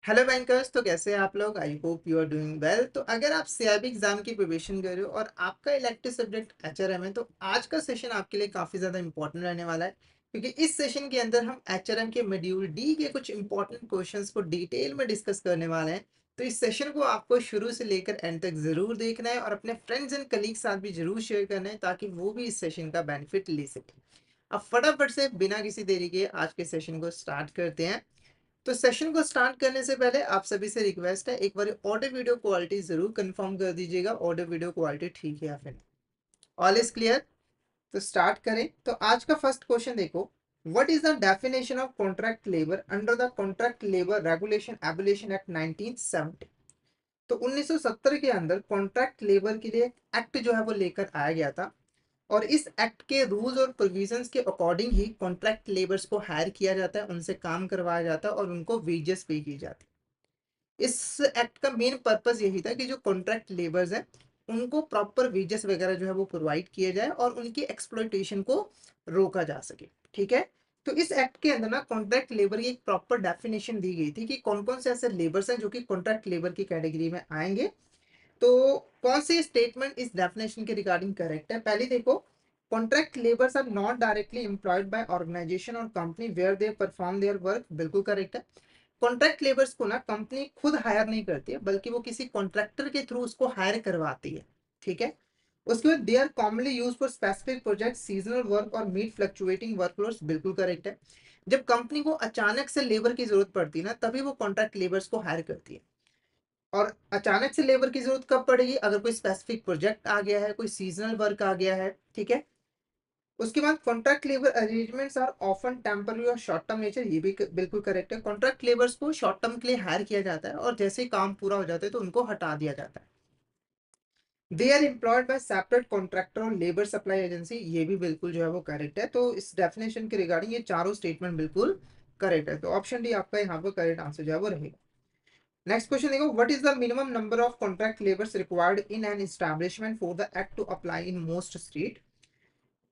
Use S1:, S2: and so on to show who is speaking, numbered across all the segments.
S1: Hello bankers. तो कैसे हैं आप लोग? I hope you are doing well. तो अगर आप सीआईबी एग्जाम की प्रिपरेशन कर रहे हो और आपका इलेक्टिव सब्जेक्ट एचआरएम है, तो आज का सेशन आपके लिए काफ़ी ज़्यादा इंपॉर्टेंट रहने वाला है, क्योंकि इस सेशन के अंदर हम एचआरएम के मॉड्यूल डी के कुछ इंपॉर्टेंट क्वेश्चंस को डिटेल में डिस्कस करने वाले हैं। तो इस सेशन को आपको शुरू से लेकर एंड तक ज़रूर देखना है और अपने फ्रेंड्स एंड कलीग साथ भी ज़रूर शेयर करना है, ताकि वो भी इस सेशन का बेनिफिट ले सकें। अब फटाफट से बिना किसी देरी के आज के सेशन को स्टार्ट करते हैं। तो सेशन को स्टार्ट करने से पहले आप सभी से रिक्वेस्ट है, एक बार ऑडियो वीडियो क्वालिटी जरूर कंफर्म कर दीजिएगा, ऑडियो वीडियो क्वालिटी ठीक है या फिर नहीं। All is clear? तो स्टार्ट करें। तो आज का फर्स्ट क्वेश्चन देखो, what is the definition of contract labour under the contract labour regulation abolition act 1970। तो 1970 के अंदर कॉन्ट्रैक्ट लेबर के लिए एक्ट जो है वो लेकर आया गया था, और इस एक्ट के रूल्स और प्रोविजंस के अकॉर्डिंग ही कॉन्ट्रैक्ट लेबर्स को हायर किया जाता है, उनसे काम करवाया जाता है और उनको वेजेस पे की जाती है। इस एक्ट का मेन पर्पस यही था कि जो कॉन्ट्रैक्ट लेबर्स हैं उनको प्रॉपर वेजेस वगैरह जो है वो प्रोवाइड किए जाए और उनकी एक्सप्लॉइटेशन को रोका जा सके। ठीक है। तो इस एक्ट के अंदर ना कॉन्ट्रैक्ट लेबर की एक प्रॉपर डेफिनेशन दी गई थी कि कौन कौन से ऐसे लेबर्स हैं जो कि कॉन्ट्रैक्ट लेबर की कैटेगरी में आएंगे। तो कौन सी स्टेटमेंट इस डेफिनेशन के रिगार्डिंग करेक्ट है? पहली देखो, contract labours are not directly employed by organisation और company where they perform their work. बिल्कुल करेक्ट है। कॉन्ट्रैक्ट लेबर्स को ना कंपनी खुद हायर नहीं करती है, बल्कि वो किसी कॉन्ट्रैक्टर के थ्रू उसको हायर करवाती है। ठीक है। उसके बाद they are commonly use for specific project, seasonal work और मीट फ्लक्चुएटिंग वर्कलोड्स। बिल्कुल करेक्ट है। जब कंपनी को अचानक से लेबर की जरूरत पड़ती है ना, तभी वो कॉन्ट्रैक्ट लेबर्स को हायर करती है। और अचानक से लेबर की जरूरत कब पड़ेगी? अगर कोई स्पेसिफिक प्रोजेक्ट आ गया है, कोई सीजनल वर्क आ गया है। ठीक है। उसके बाद contract labour arrangements are often temporary और शॉर्ट टर्म नेचर। ये भी बिल्कुल करेक्ट है। कॉन्ट्रैक्ट लेबर्स को शॉर्ट टर्म के लिए हायर किया जाता है और जैसे ही काम पूरा हो जाता है तो उनको हटा दिया जाता है। They are employed by separate contractor और लेबर सप्लाई एजेंसी। ये भी बिल्कुल जो है वो करेक्ट है। तो इस डेफिनेशन के रिगार्डिंग ये चारों स्टेटमेंट बिल्कुल करेक्ट है। तो ऑप्शन डी आपका यहाँ पर करेक्ट आंसर जो है वो रहेगा। नेक्स्ट क्वेश्चन देखो, what is the minimum number of contract labours required in an establishment for the act to apply in most state.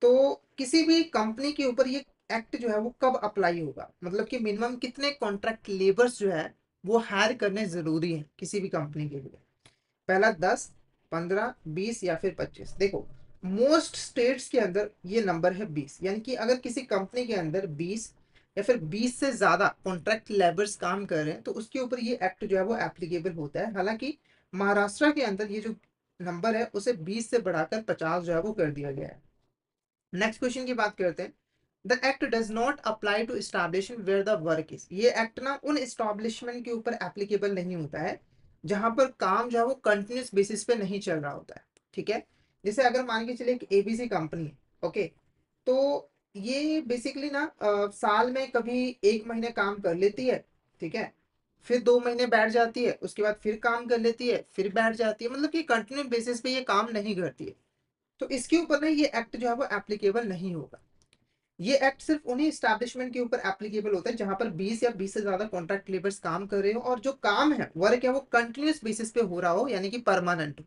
S1: तो किसी भी कंपनी के ऊपर ये एक्ट जो है वो कब अप्लाई होगा, मतलब कि मिनिमम कितने कॉन्ट्रैक्ट लेबर्स जो है वो हायर करने जरूरी है किसी भी कंपनी के लिए? पहला 10, 15, 20 या फिर 25। देखो, मोस्ट स्टेट्स के अंदर ये नंबर है 20, यानी कि अगर किसी कंपनी के अंदर 20 या फिर 20 से ज्यादा कॉन्ट्रैक्ट लेबर्स काम कर रहे हैं तो उसके ऊपर ये एक्ट जो है वो एप्लीकेबल होता है। हालांकि महाराष्ट्र के अंदर ये जो नंबर है उसे 20 से बढ़ाकर 50 जो है वो कर दिया गया है। नेक्स्ट क्वेश्चन की बात करते हैं। The act does not apply to establishment where the work is. ये एक्ट ना उन एस्टैब्लिशमेंट के ऊपर एप्लीकेबल नहीं होता है जहां पर काम जो है वो कंटिन्यूस बेसिस पे नहीं चल रहा होता है। ठीक है। जैसे अगर मान के चले एक एबीसी कंपनी है, ओके, तो ये बेसिकली ना साल में कभी एक महीने काम कर लेती है। ठीक है। फिर 2 महीने बैठ जाती है, उसके बाद फिर काम कर लेती है, फिर बैठ जाती है, मतलब कि कंटिन्यूस बेसिस पे ये काम नहीं करती है। तो इसके ऊपर ना ये एक्ट जो है वो एप्लीकेबल नहीं होगा। ये एक्ट सिर्फ उन्हीं स्टैब्लिशमेंट के ऊपर एप्लीकेबल होता है जहां पर 20 या 20 से ज्यादा कॉन्ट्रैक्ट लेबर्स काम कर रहे हो और जो काम है वर्क है वो कंटिन्यूस बेसिस पे हो रहा हो, यानी कि परमानेंट हो,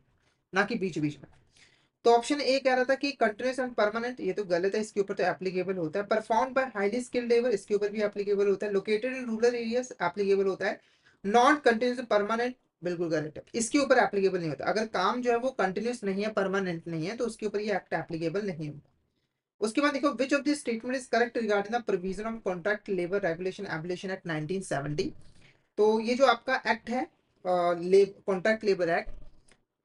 S1: ना कि बीच बीच में। तो ऑप्शन ए कह रहा था कि कंटिन्यूस एंड परमानेंट, ये तो गलत है। इसके ऊपर तो एप्लीकेबल होता है। Perform by highly skilled labour, इसके ऊपर भी एप्लीकेबल होता है। Located in rural areas, applicable होता है। नॉट कंटिन्यूस परमानेंट, बिल्कुल गलत है। इसके ऊपर एप्लीकेबल नहीं होता। अगर काम जो है वो कंटिन्यूस नहीं है, परमानेंट नहीं है, तो उसके ऊपर ये एक्ट एप्लीकेबल नहीं होगा। उसके बाद देखो, which of this statement is correct regarding the provision of contract labour regulation abolition act 1970। तो ये जो आपका एक्ट है, कॉन्ट्रैक्ट लेबर एक्ट,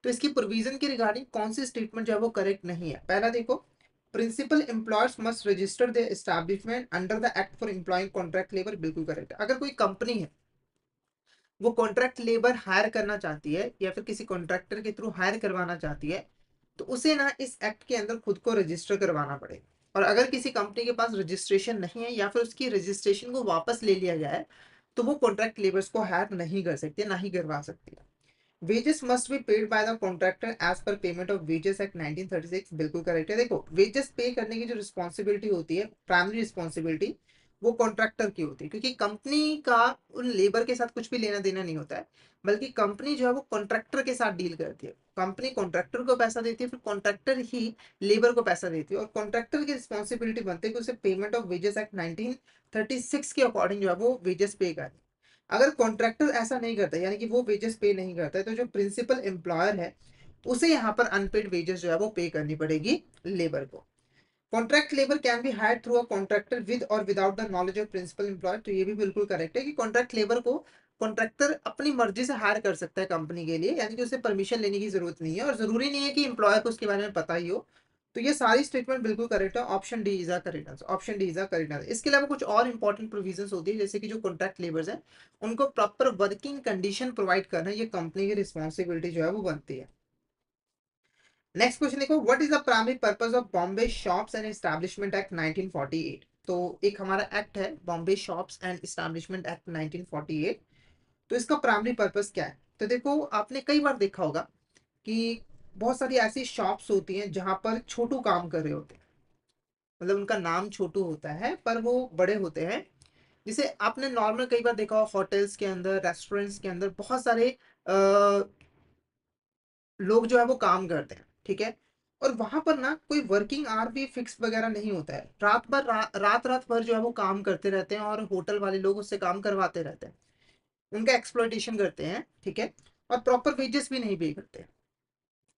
S1: तो इसकी प्रोविजन के रिगार्डिंग कौन सी स्टेटमेंट जो है वो करेक्ट नहीं है? पहला देखो, principal employers must register the establishment under the act for employing contract labour. बिल्कुल करेक्ट है। अगर कोई कंपनी है वो कॉन्ट्रैक्ट लेबर हायर करना चाहती है या फिर किसी कॉन्ट्रैक्टर के थ्रू हायर करवाना चाहती है, तो उसे ना इस एक्ट के अंदर खुद को रजिस्टर करवाना पड़ेगा। और अगर किसी कंपनी के पास रजिस्ट्रेशन नहीं है या फिर उसकी रजिस्ट्रेशन को वापस ले लिया जाए, तो वो कॉन्ट्रैक्ट लेबर्स को हायर नहीं कर सकती, ना ही करवा सकती है। Wages must be paid by the contractor as per payment of wages act 1936। बिल्कुल करेक्ट है। देखो, वेजेस पे करने की जो रिस्पॉन्सिबिलिटी होती है, प्राइमरी रिस्पॉन्सिबिलिटी, वो कॉन्ट्रैक्टर की होती है, क्योंकि कंपनी का उन लेबर के साथ कुछ भी लेना देना नहीं होता है, बल्कि कंपनी जो है वो कॉन्ट्रैक्टर के साथ डील करती है। कंपनी कॉन्ट्रैक्टर को पैसा देती है, फिर कॉन्ट्रैक्टर ही लेबर को पैसा देती है, और कॉन्ट्रैक्टर की रिस्पॉन्सिबिलिटी बनती है कि उसे पेमेंट ऑफ वेजेस एक्ट 1936 के अकॉर्डिंग जो है वो वेजेस पे करे। अगर कॉन्ट्रैक्टर ऐसा नहीं करता, यानी कि वो वेजेस पे नहीं करता है, तो जो प्रिंसिपल एम्प्लॉयर है उसे यहाँ पर अनपेड वेजेस जो है वो पे करनी पड़ेगी लेबर को। Contract labour can be hired through a contractor with और without the knowledge of principal employer. तो ये भी बिल्कुल करेक्ट है कि कॉन्ट्रैक्ट लेबर को कॉन्ट्रैक्टर अपनी मर्जी से हायर कर सकता है कंपनी के लिए, यानी कि उसे परमिशन लेने की जरूरत नहीं है और जरूरी नहीं है कि एम्प्लॉयर को उसके बारे में पता ही हो। तो ये सारी स्टेटमेंट बिल्कुल करेक्ट है, option D is a correct answer, option D is a correct answer. इसके अलावा कुछ और इंपॉर्टेंट प्रोविजंस होती है, जैसे कि जो कॉन्ट्रैक्ट लेबर्स हैं उनको प्रॉपर वर्किंग कंडीशन प्रोवाइड करना, ये कंपनी की रिस्पॉन्सिबिलिटी जो है वो बनती है। नेक्स्ट क्वेश्चन देखो, what is the primary purpose of Bombay shops and establishment act 1948। तो एक हमारा एक्ट है Bombay shops and establishment act 1948। तो इसका प्राइमरी पर्पस क्या है? तो देखो, आपने कई बार देखा होगा कि बहुत सारी ऐसी शॉप्स होती हैं जहां पर छोटू काम कर रहे होते हैं, मतलब उनका नाम छोटू होता है पर वो बड़े होते हैं। जिसे आपने नॉर्मल कई बार देखा हो, होटल्स के अंदर, रेस्टोरेंट्स के अंदर बहुत सारे लोग जो है वो काम करते हैं, ठीक है। और वहां पर ना कोई वर्किंग आवर भी फिक्स वगैरह नहीं होता है, रात भर रात भर जो है वो काम करते रहते हैं और होटल वाले लोग उससे काम करवाते रहते हैं, उनका एक्सप्लॉइटेशन करते हैं, ठीक है। और प्रॉपर वेजेस भी नहीं पे करते,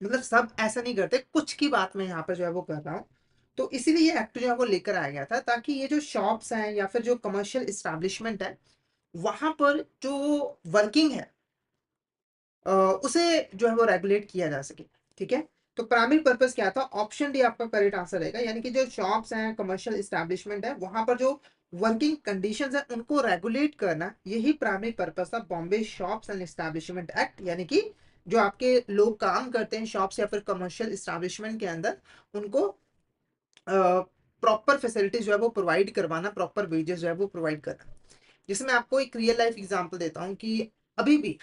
S1: मतलब सब ऐसा नहीं करते, कुछ की बात मैं यहाँ पर जो है वो कर रहा हूँ। तो इसीलिए ये एक्ट जो है वो लेकर आया गया था, ताकि ये जो शॉप्स हैं या फिर जो कमर्शियल इस्टेब्लिशमेंट है वहां पर जो वर्किंग है उसे जो है वो रेगुलेट किया जा सके, ठीक है। तो प्राइमरी पर्पस क्या था? ऑप्शन डी आपका करेक्ट आंसर रहेगा, यानी कि जो शॉप्स हैं, कमर्शियल इस्टेब्लिशमेंट है, वहां पर जो वर्किंग कंडीशंस है उनको रेगुलेट करना, यही प्राइमरी पर्पस था Bombay shops and establishment act. यानी कि जो आपके लोग काम करते हैं शॉप्स या फिर कमर्शियल इस्टेब्लिशमेंट के अंदर, उनको प्रॉपर फैसिलिटीज जो है वो प्रोवाइड करवाना, प्रॉपर वेजेस जो है वो प्रोवाइड करना। जिसमें मैं आपको एक रियल लाइफ एग्जांपल देता हूँ कि अभी भी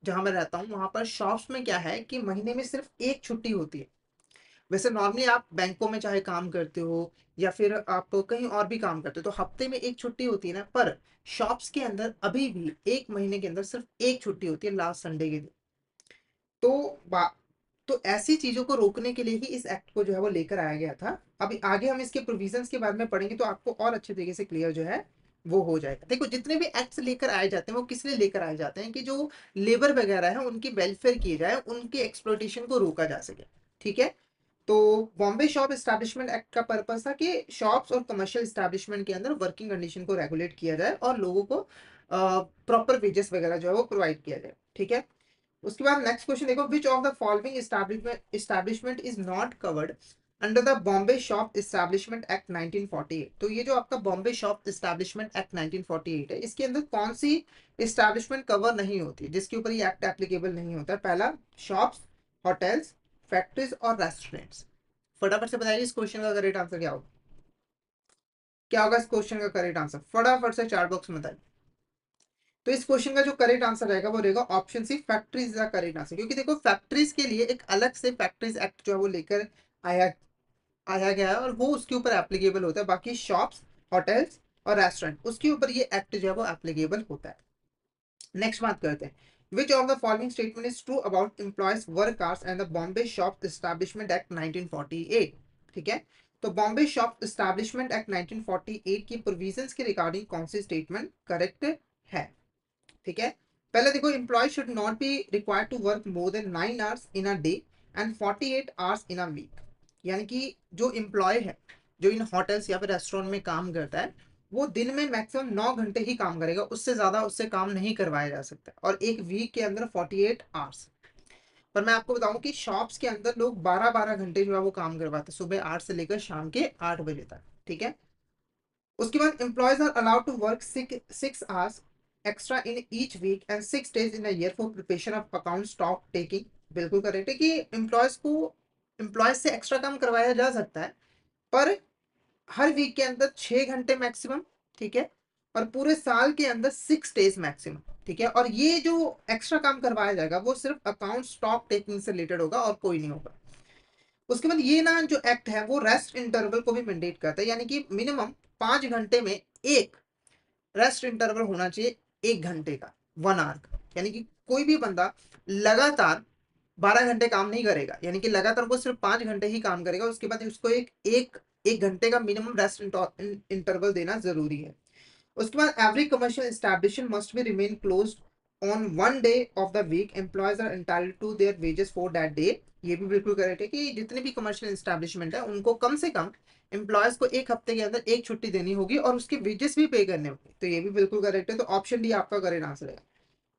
S1: जहां मैं रहता हूँ वहां पर शॉप्स में क्या है कि महीने में सिर्फ एक छुट्टी होती है। वैसे नॉर्मली आप बैंकों में चाहे काम करते हो या फिर आप कहीं और भी काम करते हो तो हफ्ते में एक छुट्टी होती है ना, पर शॉप्स के अंदर अभी भी एक महीने के अंदर सिर्फ एक छुट्टी होती है, लास्ट संडे के दिन। तो तो ऐसी चीजों को रोकने के लिए ही इस एक्ट को जो है वो लेकर आया गया था। अभी आगे हम इसके प्रोविजंस के बारे में पढ़ेंगे तो आपको और अच्छे तरीके से क्लियर जो है वो हो जाएगा। देखो, जितने भी एक्ट्स लेकर आए जाते हैं वो किस लिए लेकर आए जाते हैं कि जो लेबर वगैरह है उनकी वेलफेयर की जाए, उनकी एक्सप्लॉइटेशन को रोका जा सके, ठीक है। तो बॉम्बे शॉप एस्टैब्लिशमेंट एक्ट का पर्पस था कि शॉप्स और कमर्शियल एस्टैब्लिशमेंट के अंदर वर्किंग कंडीशन को रेगुलेट किया जाए और लोगों को प्रॉपर वेजेस वगैरह जो है वो प्रोवाइड किया जाए, ठीक है। उसके बाद नेक्स्ट क्वेश्चन देखो, which of the following establishment is not covered under the Bombay shop establishment act 1948। तो ये जो आपका बॉम्बे शॉप एस्टैब्लिशमेंट एक्ट 1948 है, इसके अंदर कौन सी एस्टैब्लिशमेंट कवर नहीं होती है, जिसके ऊपर ये एक्ट एप्लीकेबल नहीं होता है? पहला, शॉप्स, होटल्स, फैक्ट्रीज और रेस्टोरेंट्स। फटाफट से बताइए इस क्वेश्चन का करेक्ट आंसर क्या होगा? क्या होगा इस क्वेश्चन का करेक्ट आंसर? फटाफट से चार बॉक्स में बताइए। तो इस क्वेश्चन का जो करेक्ट आंसर रहेगा वो रहेगा ऑप्शन सी, फैक्ट्रीज का करेक्ट आंसर। क्योंकि देखो, फैक्ट्रीज के लिए एक अलग से फैक्ट्रीज एक्ट जो है वो लेकर आया आया गया है और वो उसके ऊपर एप्लीकेबल होता है। बाकी शॉप्स, होटल्स और रेस्टोरेंट, उसके ऊपर ये एक्ट जो है वो एप्लीकेबल होता है। नेक्स्ट बात करते हैं, which of the following statement is true about employees work hours and the Bombay shop establishment act 1948। ठीक है। तो बॉम्बे शॉप एस्टैब्लिशमेंट एक्ट 1948 की प्रोविजंस के रिगार्डिंग कौन सी स्टेटमेंट करेक्ट है? ठीक है। पहले देखो, employee should not be required to work more than 9 hours in a day and 48 hours in a week. यानी कि जो एम्प्लॉय है, जो इन होटल्स या फिर रेस्टोरेंट में काम करता है, वो दिन में मैक्सिमम 9 घंटे ही काम करेगा, उससे ज्यादा उससे काम नहीं करवाया जा सकता, और एक वीक के अंदर 48 आवर्स। पर मैं आपको बताऊं कि शॉप्स के अंदर लोग 12-12 घंटे जो है वो काम करवाते हैं, सुबह 8 से लेकर शाम के 8 बजे तक, ठीक है। उसके बाद employees are allowed to work 6 hours extra in each week and 6 days in year for preparation of account stock taking. बिल्कुल करेक्ट है कि एम्प्लॉयज से एक्स्ट्रा काम करवाया जा सकता है, पर हर वीक के अंदर 6 घंटे मैक्सिमम, ठीक है। और पूरे साल के अंदर 6 डेज मैक्सिमम, ठीक है। और ये जो एक्स्ट्रा काम करवाया जाएगा वो सिर्फ अकाउंट स्टॉक टेकिंग से रिलेटेड होगा और कोई नहीं होगा। उसके बाद ये ना जो एक्ट है वो रेस्ट इंटरवल को भी मैंडेट करता है, यानी कि मिनिमम 5 घंटे में एक रेस्ट इंटरवल होना चाहिए, 1 घंटे का, 1 आवर का। यानी कि कोई भी बंदा लगातार 12 घंटे काम नहीं करेगा, यानी कि लगातार वो सिर्फ 5 घंटे ही काम करेगा, उसके बाद उसको एक एक एक घंटे का मिनिमम रेस्ट इंटरवल देना जरूरी है। उसके बाद every commercial establishment must be remain closed on one day of the week, employees are entitled to their wages for that day. ये भी बिल्कुल करेक्ट है कि जितने भी कमर्शियल एस्टैब्लिशमेंट है उनको कम से कम एम्प्लॉयज को एक हफ्ते के अंदर एक छुट्टी देनी होगी और उसके वेजेस भी पे करने होंगे। तो ये भी बिल्कुल करेक्ट है। तो ऑप्शन डी आपका करेक्ट आंसर है।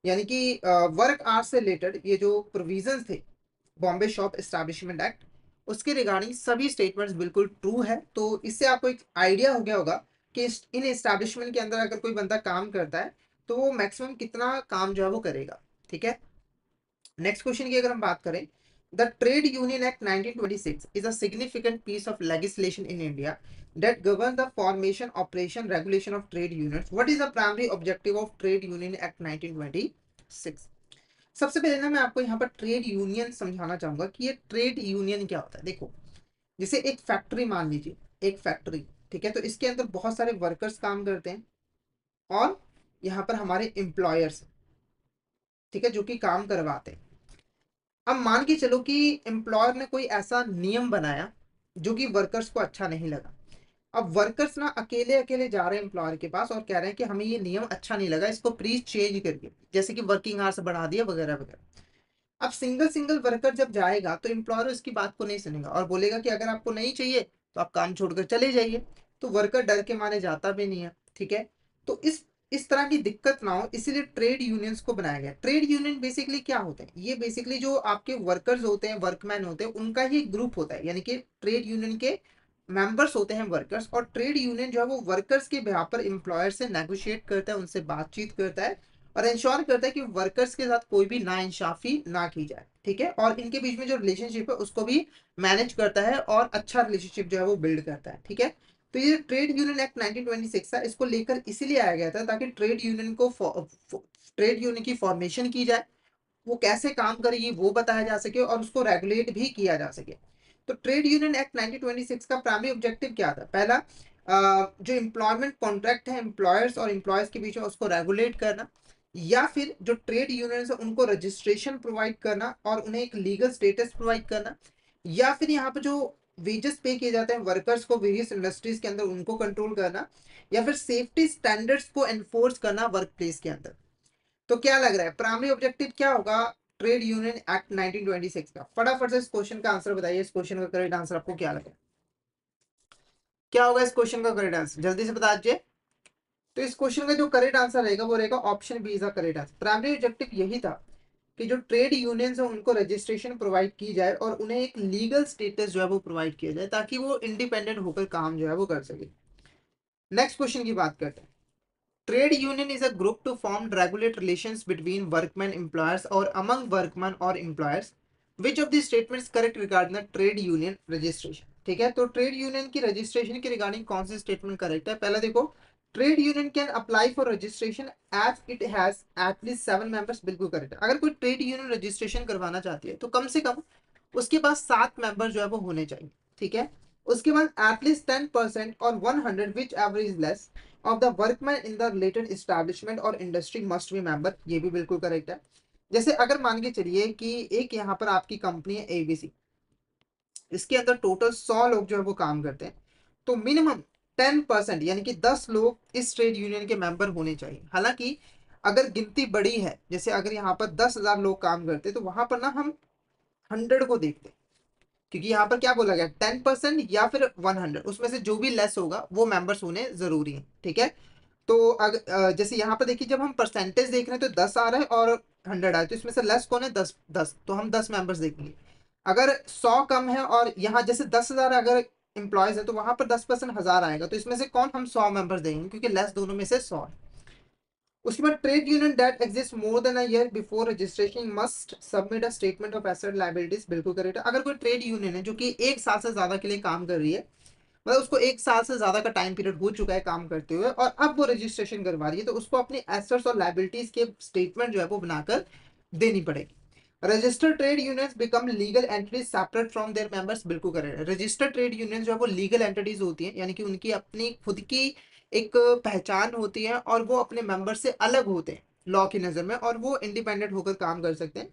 S1: यानी कि वर्क आवर्स से रिलेटेड ये जो प्रोविजंस थे बॉम्बे शॉप एस्टैब्लिशमेंट एक्ट, उसके रिगार्डिंग सभी स्टेटमेंट्स बिल्कुल ट्रू है। तो इससे आपको एक आइडिया हो गया होगा कि इन एस्टैब्लिशमेंट के अंदर अगर कोई बंदा काम करता है तो वो मैक्सिमम कितना काम जो है वो करेगा। ठीक है, नेक्स्ट क्वेश्चन की अगर हम बात करें, the trade union act 1926 is a significant piece of legislation in India that govern the formation, operation, regulation of trade unions. What is the primary objective of Trade Union Act 1926? सबसे पहले ना मैं आपको यहाँ पर ट्रेड यूनियन समझाना चाहूंगा कि ये ट्रेड यूनियन क्या होता है। देखो, जैसे एक फैक्ट्री मान लीजिए, एक फैक्ट्री, ठीक है, तो इसके अंदर बहुत सारे वर्कर्स काम करते हैं और यहाँ पर हमारे एम्प्लॉयर्स, ठीक है, जो कि काम करवाते हैं। अब मान के चलो कि एम्प्लॉयर ने कोई ऐसा नियम बनाया जो कि वर्कर्स को अच्छा नहीं लगा। अब वर्कर्स ना अकेले अकेले जा रहे हैं एम्प्लॉयर के पास और कह रहे हैं कि हमें ये नियम अच्छा नहीं लगा, इसको प्लीज चेंज करिए, जैसे कि वर्किंग आवर्स बढ़ा दिया वगैरह वगैरह। अब सिंगल सिंगल वर्कर जब जाएगा तो एम्प्लॉयर उसकी बात को नहीं सुनेगा और बोलेगा कि अगर आपको नहीं चाहिए तो आप काम छोड़कर चले जाइए। तो वर्कर डर के मारे जाता भी नहीं है। ठीक है, तो इस तरह की दिक्कत ना हो इसीलिए ट्रेड यूनियंस को बनाया गया। ट्रेड यूनियन बेसिकली क्या होते हैं, ये बेसिकली जो आपके वर्कर्स होते हैं, वर्कमैन होते हैं, उनका ही ग्रुप होता है। यानी कि ट्रेड यूनियन के मेंबर्स होते हैं वर्कर्स, और ट्रेड यूनियन जो है वो वर्कर्स के बिहाफ पर एम्प्लॉयर से नेगोशिएट करता है, उनसे बातचीत करता है और इंश्योर करता है कि वर्कर्स के साथ कोई भी नाइंसाफी ना की जाए। ठीक है, और इनके बीच में जो रिलेशनशिप है उसको भी मैनेज करता है और अच्छा रिलेशनशिप जो है वो बिल्ड करता है। ठीक है, तो ये ट्रेड यूनियन एक्ट 1926 था, इसको लेकर इसीलिए आया गया था ताकि ट्रेड यूनियन की फॉर्मेशन की जाए, वो कैसे काम करेगी वो बताया जा सके और उसको रेगुलेट भी किया जा सके। तो ट्रेड यूनियन एक्ट 1926 का प्राइमरी ऑब्जेक्टिव क्या था? पहला, जो एम्प्लॉयमेंट कॉन्ट्रैक्ट है एम्प्लॉयर्स और एम्प्लॉयज के बीच में उसको रेगुलेट करना, या फिर जो ट्रेड यूनियन है उनको रजिस्ट्रेशन प्रोवाइड करना और उन्हें एक लीगल स्टेटस प्रोवाइड करना, या फिर यहाँ पे जो वेजेस पे किए जाते हैं वर्कर्स को वेरियस इंडस्ट्रीज के अंदर उनको कंट्रोल करना, या फिर सेफ्टी स्टैंडर्ड्स को एनफोर्स करना वर्क प्लेस के अंदर। तो क्या लग रहा है प्राइमरी ऑब्जेक्टिव क्या होगा ट्रेड यूनियन एक्ट 1926 का? फटाफट से इस क्वेश्चन का आंसर बताइए। इस क्वेश्चन का करेक्ट आंसर आपको क्या लगे? क्या होगा इस क्वेश्चन का करेक्ट आंसर, जल्दी से बता दीजिए। तो इस क्वेश्चन का जो करेक्ट आंसर रहेगा वो रहेगा option B is the correct answer. Primary objective यही था कि जो ट्रेड यूनियंस है उनको रजिस्ट्रेशन प्रोवाइड की जाए और उन्हें एक लीगल स्टेटस जो है वो प्रोवाइड किया जाए ताकि वो इंडिपेंडेंट होकर काम जो है वो कर सके। नेक्स्ट क्वेश्चन की बात करते हैं। Trade union is a group to form regulate relations between workmen, employers, or among workmen or employers. Which of these statements correct regarding the trade union registration? ठीक है, तो ट्रेड यूनियन की registration के regarding कौन सी statement correct है? पहला देखो, trade union can apply for registration as it has at least 7 members. बिल्कुल करेक्ट है। अगर कोई ट्रेड यूनियन रजिस्ट्रेशन करवाना चाहती है तो कम से कम उसके पास 7 मेंबर जो है वो होने चाहिए। ठीक है, उसके बाद एटलीस्ट 10% और 100 which ever is less of the workman in the related establishment और इंडस्ट्री मस्ट बी मेंबर। ये भी बिल्कुल करेक्ट है। जैसे अगर मान के चलिए कि एक यहाँ पर आपकी कंपनी है एबीसी, इसके अंदर टोटल 100 लोग जो है वो काम करते हैं, तो मिनिमम 10% यानी कि 10 लोग इस ट्रेड यूनियन के मेंबर होने चाहिए। हालांकि अगर गिनती बड़ी है, जैसे अगर यहाँ पर 10,000 लोग काम करते हैं तो वहां पर ना हम 100 को देखते हैं, क्योंकि यहाँ पर क्या बोला गया 10% या फिर 100, उसमें से जो भी लेस होगा वो मेंबर्स होने जरूरी है। ठीक है, तो अगर जैसे यहाँ पर देखिए जब हम परसेंटेज देख रहे हैं तो 10 आ रहा है और 100 आ रहा है, तो इसमें से लेस कौन है? 10 10, तो हम 10 मेंबर्स देखेंगे। अगर 100 कम है और यहाँ जैसे 10,000 अगर एम्प्लॉयज है तो वहां पर 10% 1000 आएगा, तो इसमें से कौन हम 100 मेंबर्स देंगे क्योंकि लेस दोनों में से 100 है। उसके बाद trade union that exist more than a year before registration must submit a statement of asset liabilities. बिल्कुल करेक्ट है। अगर कोई ट्रेड यूनियन है जो कि 1 साल से ज्यादा के लिए काम कर रही है, मतलब उसको 1 साल से ज्यादा का टाइम पीरियड हो चुका है काम करते हुए और अब वो रजिस्ट्रेशन करवा रही है, तो उसको अपनी एसेट्स और लायबिलिटीज के स्टेटमेंट जो है वो बनाकर देनी पड़ेगी। Registered trade unions become legal entities separate from there members. बिल्कुल करेक्ट है। रजिस्टर्ड ट्रेड यूनियंस जो है वो लीगल एंटिटीज होती हैं, यानी कि उनकी अपनी खुद की एक पहचान होती है और वो अपने मेंबर से अलग होते हैं लॉ की नजर में, और वो इंडिपेंडेंट होकर काम कर सकते हैं।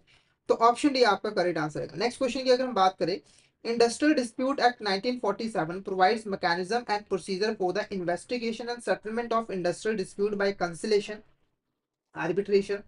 S1: तो ऑप्शन डी आपका करेक्ट आंसर है। नेक्स्ट क्वेश्चन की अगर हम बात करें, Industrial Dispute Act 1947 provides mechanism and procedure for the investigation and settlement of industrial dispute by conciliation, arbitration,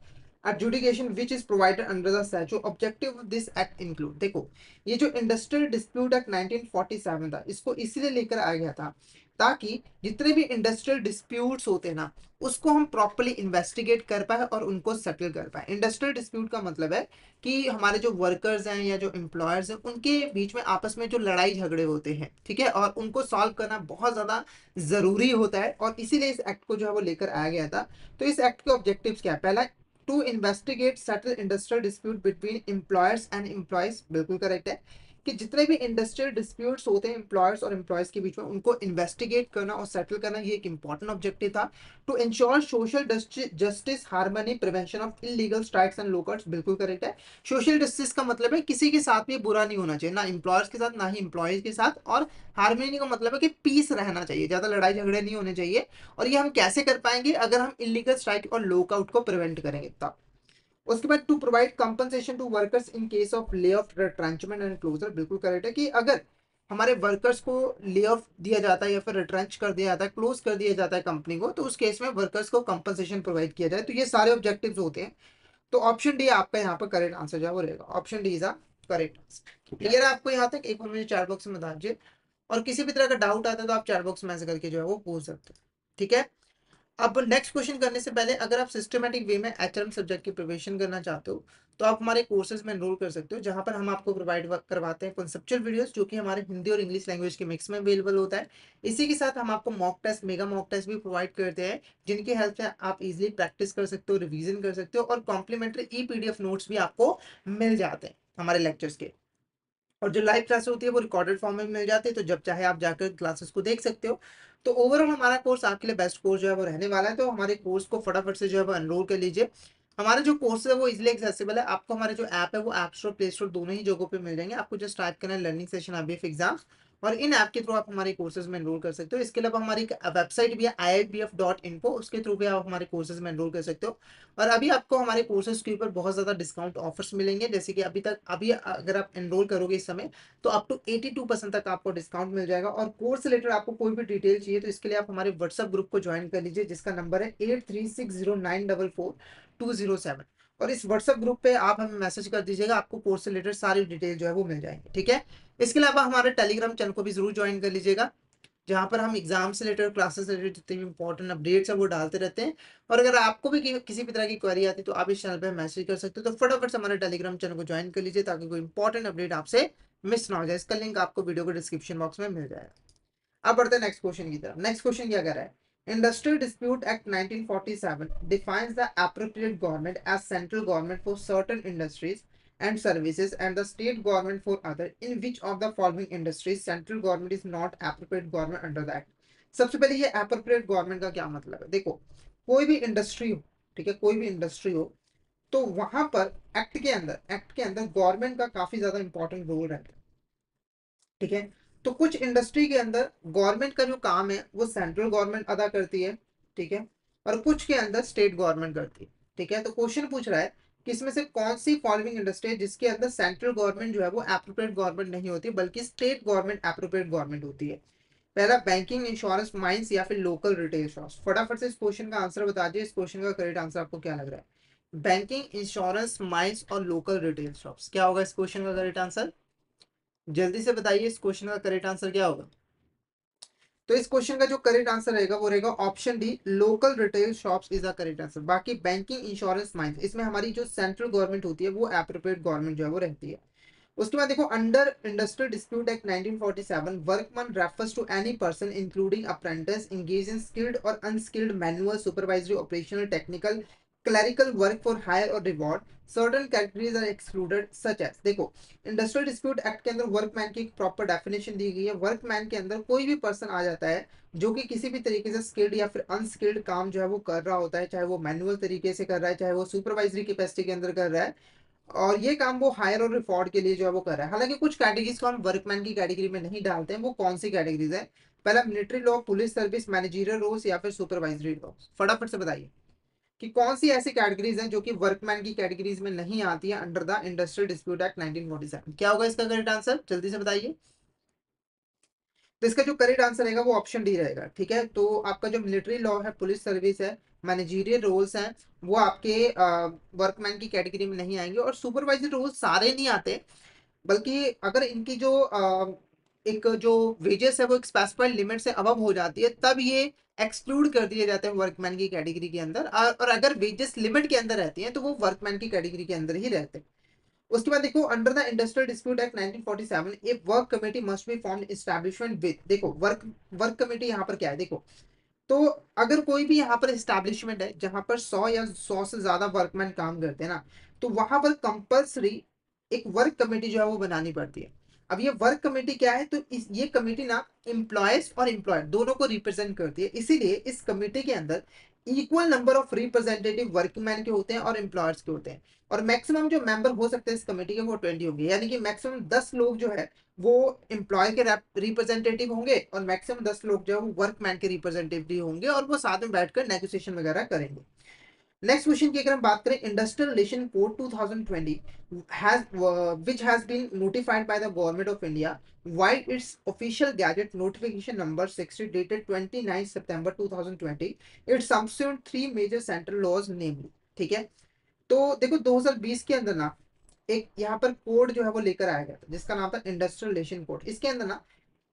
S1: adjudication which is provided under the statute. Objective of this act include, देखो ये जो industrial dispute act 1947 था, इसको इसलिए लेकर आ गया था ताकि जितने भी इंडस्ट्रियल डिस्प्यूट्स होते हैं ना, उसको हम प्रॉपर्ली इन्वेस्टिगेट कर पाए और उनको सेटल कर पाए। इंडस्ट्रियल डिस्प्यूट का मतलब है कि हमारे जो वर्कर्स हैं या जो एम्प्लॉयर्स हैं, उनके बीच में आपस में जो लड़ाई झगड़े होते हैं, ठीक है, और उनको सॉल्व करना बहुत ज्यादा जरूरी होता है, और इसीलिए इस एक्ट को जो है वो लेकर आया गया था। तो इस एक्ट के ऑब्जेक्टिव्स क्या है? पहला, to investigate settle industrial dispute between employers and employees, बिल्कुल करेक्ट है कि जितने भी इंडस्ट्रियल डिस्प्यूट्स होते हैं एम्प्लॉयर्स और एम्प्लॉयज के बीच में, उनको इन्वेस्टिगेट करना और सेटल करना, ये एक इंपॉर्टेंट ऑब्जेक्टिव था। To ensure social justice, harmony, prevention of illegal strikes and lockouts, बिल्कुल करेक्ट है। सोशल जस्टिस का मतलब है किसी के साथ भी बुरा नहीं होना चाहिए, ना एम्प्लॉयर्स के साथ ना ही एम्प्लॉयज के साथ, और हार्मनी का मतलब है कि पीस रहना चाहिए, ज्यादा लड़ाई झगड़े नहीं होने चाहिए। और ये हम कैसे कर पाएंगे? अगर हम इलीगल स्ट्राइक और लॉकआउट को प्रिवेंट करेंगे तब। उसके बाद to provide compensation to workers in case of lay off, retrenchment and closure, बिल्कुल करेक्ट है कि अगर हमारे वर्कर्स को ले ऑफ दिया जाता है या फिर रिट्रेंच कर दिया जाता है, क्लोज कर दिया जाता है कंपनी को, तो उस केस में वर्कर्स को कंपनसेशन प्रोवाइड किया जाए। तो ये सारे ऑब्जेक्टिव्स होते हैं। तो ऑप्शन डी आपका यहाँ पर करेक्ट आंसर जो है वो रहेगा। Option D is a correct answer. Clear है आपको यहाँ तक? एक बार मुझे चैट बॉक्स में बता दीजिए, और किसी भी तरह का डाउट आता है तो आप चैट बॉक्स में ऐसे करके जो है वो पूछ सकते हो, ठीक है। अब नेक्स्ट क्वेश्चन करने से पहले, अगर आप सिस्टमेटिक वे में एचआरएम सब्जेक्ट की प्रिपरेशन करना चाहते हो, तो आप हमारे कोर्सेज में एनरोल कर सकते हो, जहां पर हम आपको प्रोवाइड करवाते हैं कॉन्सेप्चुअल वीडियोस, जो कि हमारे हिंदी और इंग्लिश लैंग्वेज के मिक्स में अवेलेबल होता है। इसी के साथ हम आपको mock test, mega mock test भी प्रोवाइड करते हैं, जिनकी हेल्प से आप इजिली प्रैक्टिस कर सकते हो, रिवीजन कर सकते हो, और कॉम्प्लीमेंट्री ई पीडीएफ नोट्स भी आपको मिल जाते हैं हमारे लेक्चर्स के। और जो लाइव क्लास होती है वो रिकॉर्डेड फॉर्म में मिल जाती है, तो जब चाहे आप जाकर क्लासेस को देख सकते हो। तो ओवरऑल हमारा कोर्स आपके लिए बेस्ट कोर्स जो है वो रहने वाला है, तो हमारे कोर्स को फटाफट से जो है वो एनरोल कर लीजिए। हमारे जो कोर्स है वो इजिली एक्सेसिबल है, आपको हमारे जो ऐप है वो ऐप स्टोर, प्ले स्टोर दोनों ही जगहों पे मिल जाएंगे। आपको जस्ट टाइप करना है लर्निंग सेशन आईबीएफ एग्जाम्स, और इन ऐप के थ्रू आप हमारे कोर्सेज में एनरोल कर सकते हो। इसके अलावा हमारी वेबसाइट भी है iitbf.info, उसके थ्रू भी आप हमारे कोर्सेज में एनरोल कर सकते हो। और अभी आपको हमारे कोर्सेज के ऊपर बहुत ज्यादा डिस्काउंट ऑफर्स मिलेंगे, जैसे कि अभी अगर आप एनरोल करोगे इस समय, तो अप टू 82% तक आपको डिस्काउंट मिल जाएगा। और कोर्स से रिलेटेड आपको कोई भी डिटेल चाहिए तो इसके लिए आप हमारे व्हाट्सएप ग्रुप को ज्वाइन कर लीजिए, जिसका नंबर है 8360944207। और इस व्हाट्सएप ग्रुप पे आप हमें मैसेज कर दीजिएगा, आपको कोर्स से रिलेटेड सारी डिटेल जो है वो मिल जाएंगे, ठीक है। इसके अलावा हमारे टेलीग्राम चैनल को भी जरूर ज्वाइन कर लीजिएगा, जहाँ पर हम एग्जाम से रिलेटेड, क्लासेस से रिलेटेड जितने भी इंपॉर्टेंट अपडेट्स हैं वो डालते रहते हैं। और अगर आपको भी किसी भी तरह की क्वेरी आती है तो आप इस चैनल पर मैसेज कर सकते हो। तो फटाफट से हमारे टेलीग्राम चैनल को ज्वाइन कर लीजिए, ताकि कोई इंपॉर्टेंट अपडेट आपसे मिस ना हो जाए। इसका लिंक आपको वीडियो के डिस्क्रिप्शन बॉक्स में मिल जाएगा। अब बढ़ते हैं नेक्स्ट क्वेश्चन की तरफ। नेक्स्ट क्वेश्चन क्या कर रहा है? Industrial dispute act 1947 defines the appropriate government as central government for certain industries and services and the state government for other. In which of the following industries central government is not appropriate government under the act? सबसे पहले ये appropriate government का क्या मतलब है? देखो, कोई भी इंडस्ट्री हो, ठीक है, कोई भी इंडस्ट्री हो, तो वहां पर एक्ट के अंदर गवर्नमेंट का काफी ज्यादा इंपॉर्टेंट रोल रहता है, ठीक है। तो कुछ इंडस्ट्री के अंदर गवर्नमेंट का जो काम है वो सेंट्रल गवर्नमेंट अदा करती है, ठीक है, और कुछ के अंदर स्टेट गवर्नमेंट करती है, ठीक है। तो क्वेश्चन पूछ रहा है कि इसमें से कौन सी फॉलोइंग इंडस्ट्री है जिसके अंदर सेंट्रल गवर्नमेंट जो है वो एप्रोप्रिएट गवर्नमेंट नहीं होती, बल्कि स्टेट गवर्नमेंट एप्रोप्रिएट गवर्नमेंट होती है। पहला, बैंकिंग, इंश्योरेंस, माइंस, या फिर लोकल रिटेल शॉप्स। फटाफट से इस क्वेश्चन का आंसर बता दिए। इस क्वेश्चन का करेक्ट आंसर आपको क्या लग रहा है? बैंकिंग, इंश्योरेंस, माइंस और लोकल रिटेल शॉप्स। क्या होगा इस क्वेश्चन का करेक्ट आंसर? जल्दी से बताइए, इस क्वेश्चन का करेक्ट आंसर क्या होगा? तो इस क्वेश्चन का जो करेक्ट आंसर रहेगा वो रहेगा option D, local retail shops is the correct answer. बाकी बैंकिंग, इंश्योरेंस, माइंस, इसमें हमारी जो सेंट्रल गवर्नमेंट होती है वो एप्रोप्रिएट गवर्नमेंट जो है वो रहती है। उसके बाद देखो, under industrial dispute act 1947 workman refers to any person including apprentice engage in skilled और unskilled manual, supervisory, operational, technical, clerical work for hire और reward. Certain categories are excluded such as. देखो, इंडस्ट्रियल डिस्प्यूट एक्ट के अंदर workman की एक proper definition दी गई है। Workman के अंदर कोई भी पर्सन आ जाता है जो कि किसी भी तरीके से स्किल्ड या फिर अनस्किल्ड काम जो है वो कर रहा होता है, चाहे वो मैनुअल तरीके से कर रहा है, चाहे वो सुपरवाइजरी कैपेसिटी के अंदर कर रहा है, और ये काम वो हायर और रिफॉर्ड के लिए जो है वो कर रहा है। हालांकि कुछ कैटेगरीज को हम वर्कमैन की कैटेगरी में नहीं डालते हैं। वो कौन सी कैटेगरीज है? पहला, military law, police service, managerial roles, या फिर सुपरवाइजरी लॉ। फटाफट से बताइए। कि कौन सी ऐसी कैटेगरीज हैं जो कि वर्कमैन की कैटेगरीज में नहीं आती है under the industrial dispute act 1947। क्या होगा इसका करेक्ट आंसर, जल्दी से बताइए। तो इसका जो करेक्ट आंसर रहेगा वो ऑप्शन डी रहेगा। ठीक है, तो आपका जो मिलिट्री लॉ है, पुलिस सर्विस है, मैनेजरियल रोल्स हैं, वो आपके वर्कमैन की कैटेगरी में नहीं आएंगे। और सुपरवाइजरी रोल्स सारे नहीं आते, बल्कि अगर इनकी जो एक जो वेजेस है वो एक स्पेसिफाइड लिमिट से अबव हो जाती है, तब ये एक्सक्लूड कर दिए जाते हैं वर्कमैन की कैटेगरी के अंदर। और अगर वेजेस लिमिट के अंदर रहती हैं तो वो वर्कमैन की कैटेगरी के अंदर ही रहते हैं। उसके बाद देखो, under the industrial dispute act 1947 A work committee must be formed establishment with, देखो वर्क वर्क कमेटी यहाँ पर क्या है, देखो तो अगर कोई भी यहाँ पर एस्टैब्लिशमेंट है जहां पर 100 या 100 से ज्यादा वर्कमैन काम करते हैं ना, तो वहां पर कंपल्सरी एक वर्क कमेटी जो है वो बनानी पड़ती है। अब ये वर्क कमेटी क्या है, तो ये कमेटी ना एम्प्लॉयज और एम्प्लॉयर दोनों को रिप्रेजेंट करती है। इसीलिए इस कमेटी के अंदर equal number of representative workman के होते हैं और एम्प्लॉयर्स के होते हैं। और मैक्सिमम जो मेंबर हो सकते हैं इस कमेटी के वो 20 होंगे, यानी कि मैक्सिमम 10 लोग जो है वो एम्प्लॉय के रिप्रेजेंटेटिव होंगे और मैक्सिमम 10 लोग जो है वो वर्कमैन के रिप्रेजेंटेटिव होंगे, और वो साथ में बैठकर नेगोशिएशन वगैरह करेंगे। नेक्स्ट क्वेश्चन की अगर हम बात करें, industrial relation code 2020 has which has been notified by the government of India via its official gazette notification number 60 dated 29 September 2020, it subsumed three major central laws namely। ठीक है, तो देखो 2020 के अंदर ना एक यहाँ पर कोड जो है वो लेकर आया गया था जिसका नाम था इंडस्ट्रियल रिलेशन कोड। इसके अंदर ना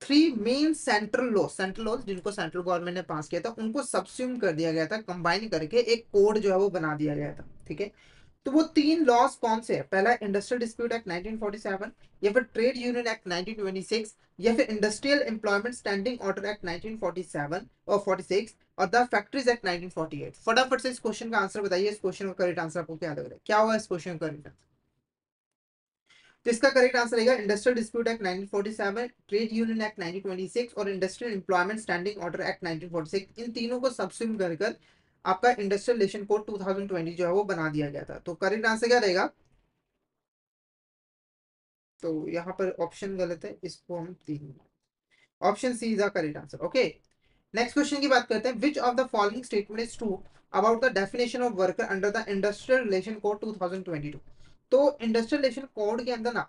S1: थ्री मेन सेंट्रल लॉज जिनको सेंट्रल गवर्नमेंट ने पास किया था उनको सबस्यूम कर दिया गया था, कंबाइन करके एक कोड जो है वो बना दिया गया था। ठीक है, तो वो तीन लॉज कौन से हैं, पहला इंडस्ट्रियल डिस्प्यूट एक्ट 1947, या फिर ट्रेड यूनियन एक्ट 1926, या फिर industrial employment standing order act 1947 और 46, और द फैक्ट्रीज एक्ट 1948। फटाफट से इस क्वेश्चन का आंसर बताइए। इस क्वेश्चन का करेक्ट आंसर आपको क्या लग रहा है, क्या होगा इस क्वेश्चन का करेक्ट आंसर। तो इसका करेक्ट आंसर रहेगा industrial dispute act 1947, trade union act 1926 और industrial employment standing order act 1946। इन तीनों को सबस्यूम कर कर आपका इंडस्ट्रियल रिलेशन कोड 2020 जो है वो बना दिया गया था। तो करेक्ट आंसर क्या रहेगा, तो यहाँ पर ऑप्शन गलत है, इसको हम तीन, option C is the correct answer. Okay, next question की बात करते हैं, which of the following statement is true about the definition of worker under the industrial relation code 2022। तो इंडस्ट्रियल रिलेशन कोड के अंदर ना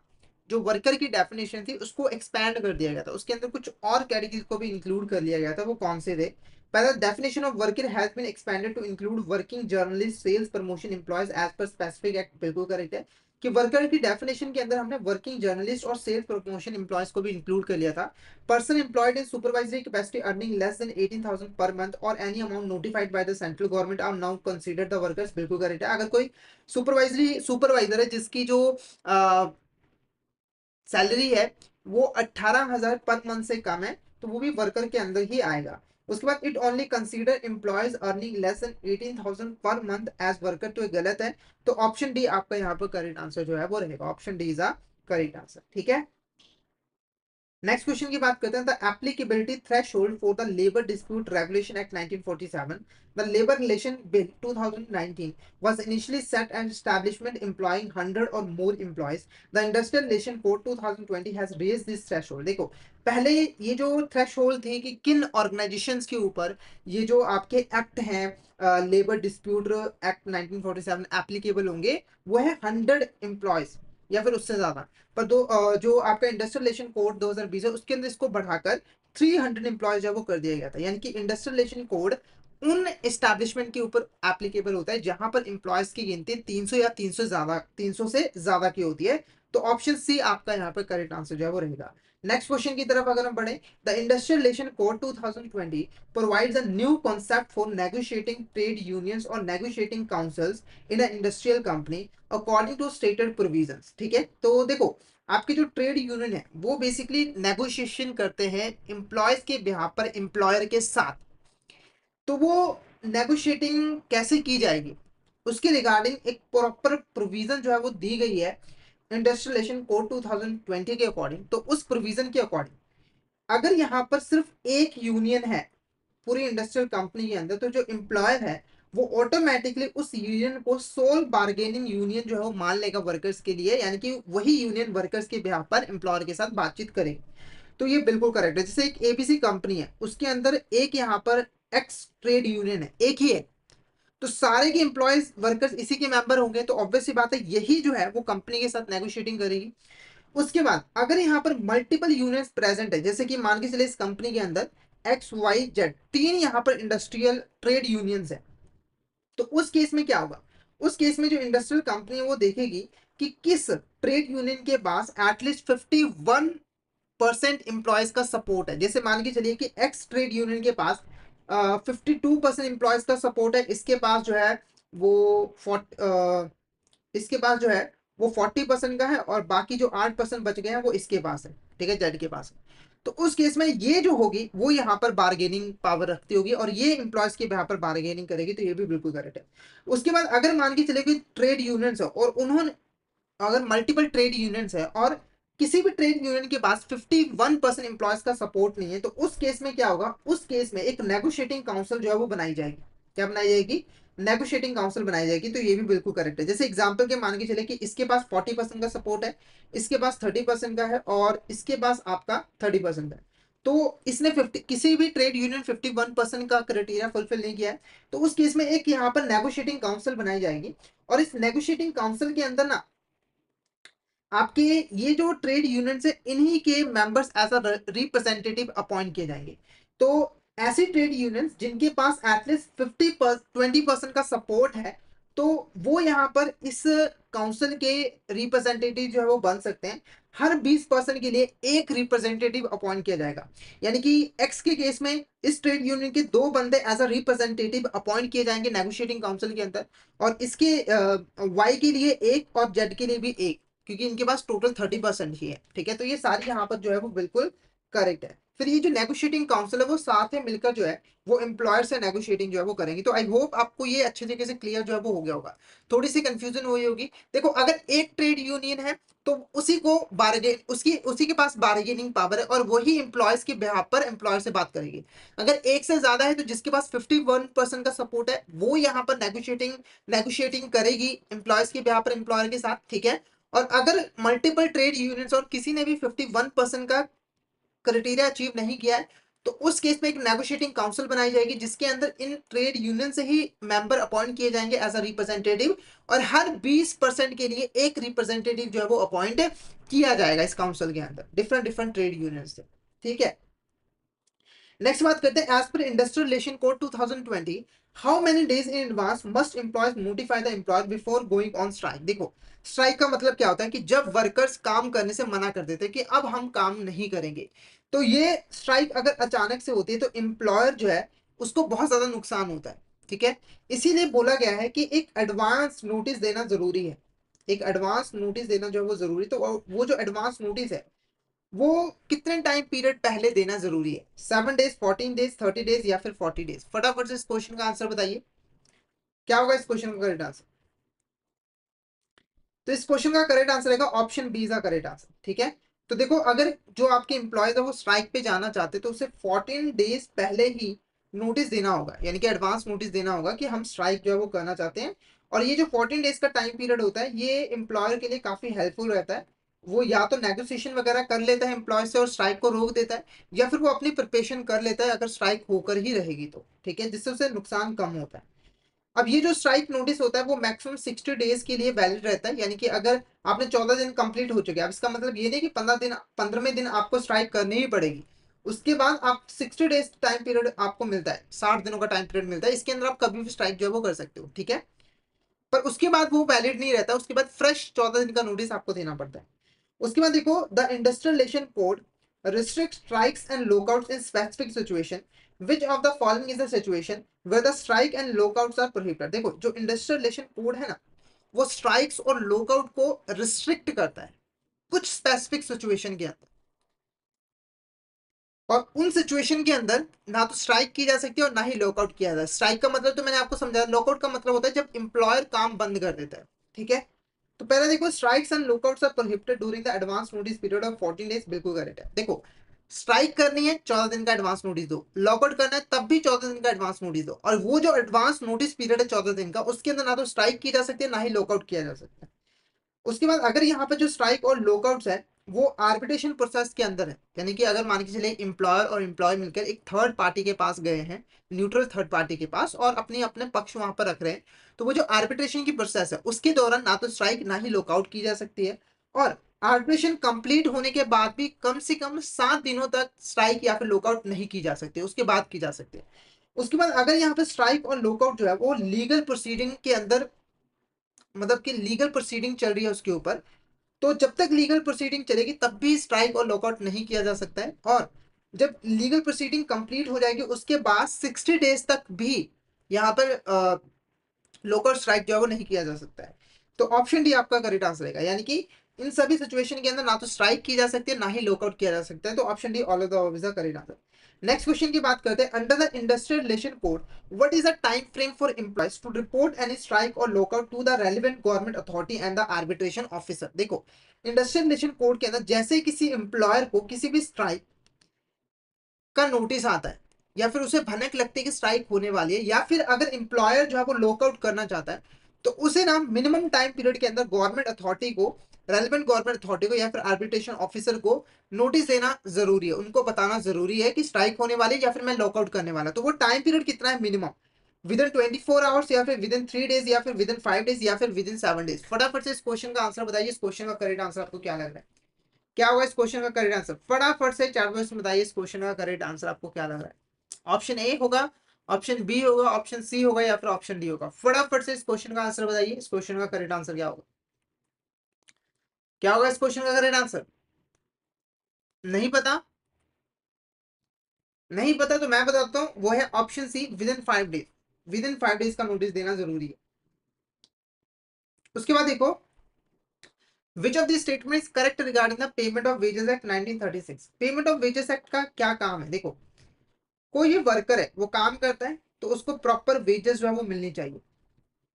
S1: जो वर्कर की डेफिनेशन थी उसको एक्सपैंड कर दिया गया था, उसके अंदर कुछ और कैटेगरी को भी इंक्लूड कर लिया गया था। वो कौन से थे, पहला definition of worker has been expanded to include working journalist, sales promotion employees as per specific act, बिल्कुल करेक्ट है कि वर्कर की डेफिनेशन के अंदर हमने वर्किंग जर्नलिस्ट और सेल्स प्रमोशन एम्प्लॉयज को भी इंक्लूड कर लिया था। Person employed in supervisory capacity earning less than 18,000 per month और any amount notified by the central government are now considered the workers, बिल्कुल करेक्ट है। अगर कोई सुपरवाइजर है जिसकी जो सैलरी है वो 18,000 पर मंथ से कम है, तो वो भी वर्कर के अंदर ही आएगा। उसके बाद it only consider employees earning less than 18,000 per month as worker, तो ये गलत है। तो ऑप्शन डी आपका यहाँ पर करेक्ट आंसर जो है वो रहेगा, option D is a correct answer. ठीक है, नेक्स्ट क्वेश्चन की बात करते हैं, the applicability threshold for the labour dispute regulation act 1947, the labour relation bill 2019 was initially set as establishment employing 100 or more employees. The industrial relation code 2020 has raised this threshold। देखो पहले ये जो threshold थी कि किन organisations के ऊपर ये जो आपके एक्ट हैं लेबर डिस्प्यूट एक्ट 1947 एप्लीकेबल होंगे, वो है 100 एम्प्लॉयज या फिर उससे ज्यादा। पर जो आपका इंडस्ट्रियल रिलेशन कोड 2020 है उसके अंदर इसको बढ़ाकर 300 एम्प्लॉयज है वो कर दिया गया था। यानी कि इंडस्ट्रियल रिलेशन कोड उन एस्टैब्लिशमेंट के ऊपर एप्लीकेबल होता है जहां पर एम्प्लॉयज की गिनती 300 या 300 से ज्यादा की होती है। तो ऑप्शन सी आपका यहाँ पर करेक्ट आंसर जो है वो रहेगा। नेक्स्ट क्वेश्चन की तरफ अगर हम बढ़े, the industrial relation code 2020 provides a new concept for negotiating trade unions or negotiating councils in an industrial company according to stated provisions। ठीक है, तो देखो आपके जो ट्रेड यूनियन है वो बेसिकली नेगोशिएशन करते हैं एम्प्लॉयज के बिहाफ पर एम्प्लॉयर के साथ। तो वो नेगोशिएटिंग कैसे की जाएगी उसके रिगार्डिंग एक प्रॉपर प्रोविजन जो है वो दी गई है इंडस्ट्रियल रिलेशन कोड 2020 के अकॉर्डिंग। तो उस प्रोविजन के अकॉर्डिंग अगर यहाँ पर सिर्फ एक यूनियन है पूरी इंडस्ट्रियल कंपनी के अंदर, तो जो एम्प्लॉयर है वो ऑटोमेटिकली उस यूनियन को सोल बार्गेनिंग यूनियन जो है वो मान लेगा वर्कर्स के लिए, यानी कि वही यूनियन वर्कर्स के बिहाफ पर एम्प्लॉयर के साथ बातचीत करेगी। तो ये बिल्कुल करेक्ट है। जैसे एक एबीसी कंपनी है उसके अंदर एक यहाँ पर एक्स ट्रेड यूनियन है, एक ही है, तो सारे के एम्प्लॉयज वर्कर्स इसी के मेंबर होंगे, तो ऑब्वियसली बात है यही जो है वो कंपनी के साथ नेगोशिएटिंग करेगी। उसके बाद अगर यहाँ पर मल्टीपल यूनियंस प्रेजेंट है, जैसे कि मान के चले इस कंपनी के अंदर XYZ 3 यहाँ पर इंडस्ट्रियल ट्रेड यूनियंस है, तो उस केस में क्या होगा? उस केस में जो इंडस्ट्रियल कंपनी है वो देखेगी कि किस ट्रेड यूनियन के पास एटलीस्ट 51% एम्प्लॉयज का सपोर्ट है। जैसे मान के चलिए कि एक्स ट्रेड यूनियन के पास 52% एम्प्लॉयज का सपोर्ट है, इसके पास जो है वो 40 इसके पास जो है वो 40% का है, और बाकी जो 8% बच गए हैं वो इसके पास है, ठीक है, जेड के पास है। तो उस केस में ये जो होगी वो यहाँ पर बार्गेनिंग पावर रखती होगी और ये एम्प्लॉयज के यहाँ पर बार्गेनिंग करेगी, तो ये भी बिल्कुल करेक्ट है। उसके बाद अगर मान के चले कि ट्रेड यूनियंस है और उन्होंने, अगर मल्टीपल ट्रेड यूनियंस है और किसी भी ट्रेड यूनियन के पास 51% एम्प्लॉयज का सपोर्ट नहीं है, तो उस केस में क्या होगा? उस केस में एक नेगोशिएटिंग काउंसिल जो है वो बनाई जाएगी। क्या बनाई जाएगी? नेगोशिएटिंग काउंसिल बनाई जाएगी। तो ये भी बिल्कुल करेक्ट है। जैसे एग्जांपल के मान के चले कि इसके पास 40% का सपोर्ट है, इसके पास 30% का है और इसके पास आपका 30% है, तो इसने 50, किसी भी ट्रेड यूनियन 51% का क्राइटेरिया फुलफिल नहीं किया है, तो उस केस में एक यहाँ पर नेगोशिएटिंग काउंसिल बनाई जाएगी। और इस नेगोशिएटिंग काउंसिल के अंदर ना आपके ये जो ट्रेड यूनियन है इन्हीं के members as a representative appoint किए जाएंगे। तो ऐसी ट्रेड यूनियंस जिनके पास एटलीस्ट 20% का सपोर्ट है, तो वो यहाँ पर इस काउंसिल के रिप्रेजेंटेटिव जो है वो बन सकते हैं। हर 20% के लिए एक रिप्रेजेंटेटिव अपॉइंट किया जाएगा, यानी कि एक्स के केस में इस ट्रेड यूनियन के 2 बंदे एज अ रिप्रेजेंटेटिव अपॉइंट किए जाएंगे नेगोशिएटिंग काउंसिल के अंदर, और इसके वाई के लिए एक और जेड के लिए भी एक, क्योंकि इनके पास टोटल 30% ही है, ठीक है। तो ये सारी यहाँ पर जो है वो बिल्कुल करेक्ट है। फिर ये जो नेगोशिएटिंग काउंसिल है वो साथ में मिलकर जो है वो एम्प्लॉयर से नेगोशिएटिंग जो है वो करेंगी। तो आई होप आपको ये अच्छे तरीके से क्लियर जो है वो हो गया होगा। थोड़ी सी कंफ्यूजन हुई होगी। देखो, अगर एक ट्रेड यूनियन है तो उसी को बार्गेन, उसी के पास बार्गेनिंग पावर है और वही एम्प्लॉयज के बिहाफ पर एम्प्लॉयर से बात करेगी। अगर एक से ज्यादा है तो जिसके पास 51% का सपोर्ट है वो यहाँ पर नेगोशिएटिंग करेगी एम्प्लॉयज के बिहाफ पर एम्प्लॉयर के साथ, ठीक है। और अगर मल्टीपल ट्रेड यूनियंस और किसी ने भी 51% का क्राइटेरिया अचीव नहीं किया है, तो उस केस में एक नेगोशिएटिंग काउंसिल बनाई जाएगी जिसके अंदर इन ट्रेड यूनियन से ही मेंबर अपॉइंट किए जाएंगे एज अ रिप्रेजेंटेटिव, और हर 20% के लिए एक रिप्रेजेंटेटिव जो है वो अपॉइंट किया जाएगा इस काउंसिल के अंदर डिफरेंट डिफरेंट ट्रेड यूनियन से, ठीक है। नेक्स्ट बात करते हैं, as per industrial relation code 2020 how many days in advance must employees notify the employer before going on strike. देखो, स्ट्राइक का मतलब क्या होता है कि जब वर्कर्स काम करने से मना कर देते हैं कि अब हम काम नहीं करेंगे, तो ये स्ट्राइक अगर अचानक से होती है तो एम्प्लॉयर जो है उसको बहुत ज्यादा नुकसान होता है, ठीक है। इसीलिए बोला गया है कि एक एडवांस नोटिस देना जरूरी है। एक एडवांस नोटिस देना जो है वो जरूरी, तो वो जो एडवांस नोटिस है वो कितने टाइम पीरियड पहले देना जरूरी है? 7 डेज, 14 डेज, 30 डेज या फिर 40 डेज? फटाफट से इस क्वेश्चन का आंसर बताइए, क्या होगा इस क्वेश्चन का करेक्ट आंसर? तो इस क्वेश्चन का करेक्ट आंसर रहेगा option B is the correct answer, ठीक है। तो देखो, अगर जो आपके एम्प्लॉयज है वो स्ट्राइक पे जाना चाहते तो उसे 14 डेज पहले ही नोटिस देना होगा, यानी कि एडवांस नोटिस देना होगा कि हम स्ट्राइक जो है वो करना चाहते हैं। और ये जो 14 डेज का टाइम पीरियड होता है ये एम्प्लॉयर के लिए काफी हेल्पफुल रहता है। वो या तो नेगोशिएशन वगैरह कर लेता है एम्प्लॉय से और स्ट्राइक को रोक देता है, या फिर वो अपनी प्रिपरेशन कर लेता है अगर स्ट्राइक होकर ही रहेगी तो, ठीक है, जिससे उसे नुकसान कम होता है। अब ये जो स्ट्राइक नोटिस होता है वो मैक्सिमम 60 डेज के लिए वैलिड रहता है, यानी कि अगर आपने 14 दिन कंप्लीट हो चुके हैं, अब इसका मतलब ये नहीं कि 15 दिन, 15वें दिन आपको स्ट्राइक करनी ही पड़ेगी। उसके बाद आप 60 डेज टाइम पीरियड आपको मिलता है, 60 दिनों का टाइम पीरियड मिलता है, इसके अंदर आप कभी भी स्ट्राइक जो है वो कर सकते हो, ठीक है। पर उसके बाद वो वैलिड नहीं रहता, उसके बाद फ्रेश 14 दिन का नोटिस आपको देना पड़ता है। उसके बाद देखो, the industrial relation code restrict strikes and lockouts in specific situation. Which of the following is the situation where the strike and lockouts are prohibited? देखो, जो इंडस्ट्रियल रिलेशन कोड है ना वो स्ट्राइक्स और लॉकआउट को रिस्ट्रिक्ट करता है कुछ स्पेसिफिक सिचुएशन के अंदर, और उन सिचुएशन के अंदर ना तो स्ट्राइक की जा सकती है और ना ही लॉकआउट किया जाता है। स्ट्राइक का मतलब तो मैंने आपको समझाया, लॉकआउट का मतलब होता है जब एम्प्लॉयर काम बंद कर देता है, ठीक है। तो पहले देखो, strikes and lockouts are prohibited during the advance notice period of 14 days, बिल्कुल करेक्ट है। देखो, स्ट्राइक करनी है 14 दिन का एडवांस नोटिस दो, लॉकआउट करना है तब भी 14 दिन का एडवांस नोटिस दो, और वो जो एडवांस नोटिस पीरियड है 14 दिन का उसके अंदर ना तो स्ट्राइक की जा सकती है ना ही लॉकआउट किया जा सकता है। उसके बाद अगर यहाँ पर जो स्ट्राइक और लॉकआउट्स है वो आर्बिट्रेशन प्रोसेस के अंदर है। यानी कि अगर मान के चले एम्प्लॉयर और एम्प्लॉय मिलकर एक थर्ड पार्टी के पास गए हैं, न्यूट्रल थर्ड पार्टी के पास, और अपने अपने पक्ष वहां पर रख रहे हैं, तो वो जो आर्बिट्रेशन की प्रोसेस है उसके दौरान ना तो स्ट्राइक ना ही लॉकआउट की जा सकती है, और आर्बिट्रेशन कंप्लीट होने के बाद भी कम से कम 7 दिनों तक स्ट्राइक या फिर लॉकआउट नहीं की जा सकती, उसके बाद की जा सकती है। उसके बाद अगर यहाँ पे स्ट्राइक और लॉकआउट जो है वो लीगल प्रोसीडिंग के अंदर, मतलब कि लीगल प्रोसीडिंग चल रही है उसके ऊपर, तो जब तक लीगल प्रोसीडिंग चलेगी तब भी स्ट्राइक और लॉकआउट नहीं किया जा सकता है, और जब लीगल प्रोसीडिंग कंप्लीट हो जाएगी उसके बाद 60 डेज तक भी यहाँ पर लोकल स्ट्राइक जो है वो नहीं किया जा सकता है। तो ऑप्शन डी आपका करेक्ट आंसर रहेगा, यानी कि इन सभी सिचुएशन के अंदर ना तो स्ट्राइक की जा सकती है ना ही लॉकआउट किया जा सकता है। तो option D all of the above is the correct answer. Next question की बात करते हैं। Under the industrial relation code what is the time frame for employees to report any strike और lockout to the relevant government authority and the arbitration officer. देखो, industrial relation code के अंदर जैसे ही किसी एम्प्लॉयर को किसी भी स्ट्राइक का नोटिस आता है या फिर उसे भनक लगती है कि स्ट्राइक होने वाली है, या फिर अगर एम्प्लॉयर जो है वो लॉकआउट करना चाहता है, तो उसे ना मिनिमम टाइम पीरियड के अंदर गवर्नमेंट अथॉरिटी को, रेलेवेंट गवर्नमेंट अथॉरिटी को या फिर आर्बिट्रेशन ऑफिसर को नोटिस देना जरूरी है, उनको बताना जरूरी है कि स्ट्राइक होने वाली है या फिर मैं लॉकआउट करने वाला। तो वो टाइम पीरियड कितना है मिनिमम, विद इन 24 आवर्स या फिर विद इन 3 डेज या फिर विद इन 5 डेज या फिर विद इन 7 डेज। फटाफट से इस क्वेश्चन का आंसर बताइए, इस क्वेश्चन का करेक्ट आंसर आपको क्या लग रहा है, क्या होगा इस क्वेश्चन का करेक्ट आंसर? फटाफट से चार बॉक्स में बताइए इस क्वेश्चन का करेक्ट आंसर आपको क्या लग रहा है। ऑप्शन ए होगा, ऑप्शन बी होगा, ऑप्शन सी होगा या फिर ऑप्शन डी होगा? फटाफट से इस क्वेश्चन का आंसर बताइए, इस क्वेश्चन का करेक्ट आंसर क्या होगा, क्या होगा इस क्वेश्चन का करेक्ट आंसर? नहीं पता? नहीं पता तो मैं बताता हूं, वो है option C, within 5 days. Within 5 days का नोटिस देना जरूरी है। उसके बाद देखो, which of the statement is correct regarding the payment of wages act 1936। Payment of wages act का क्या काम है? देखो, कोई ये वर्कर है वो काम करता है तो उसको प्रॉपर वेजेस जो है वो मिलनी चाहिए,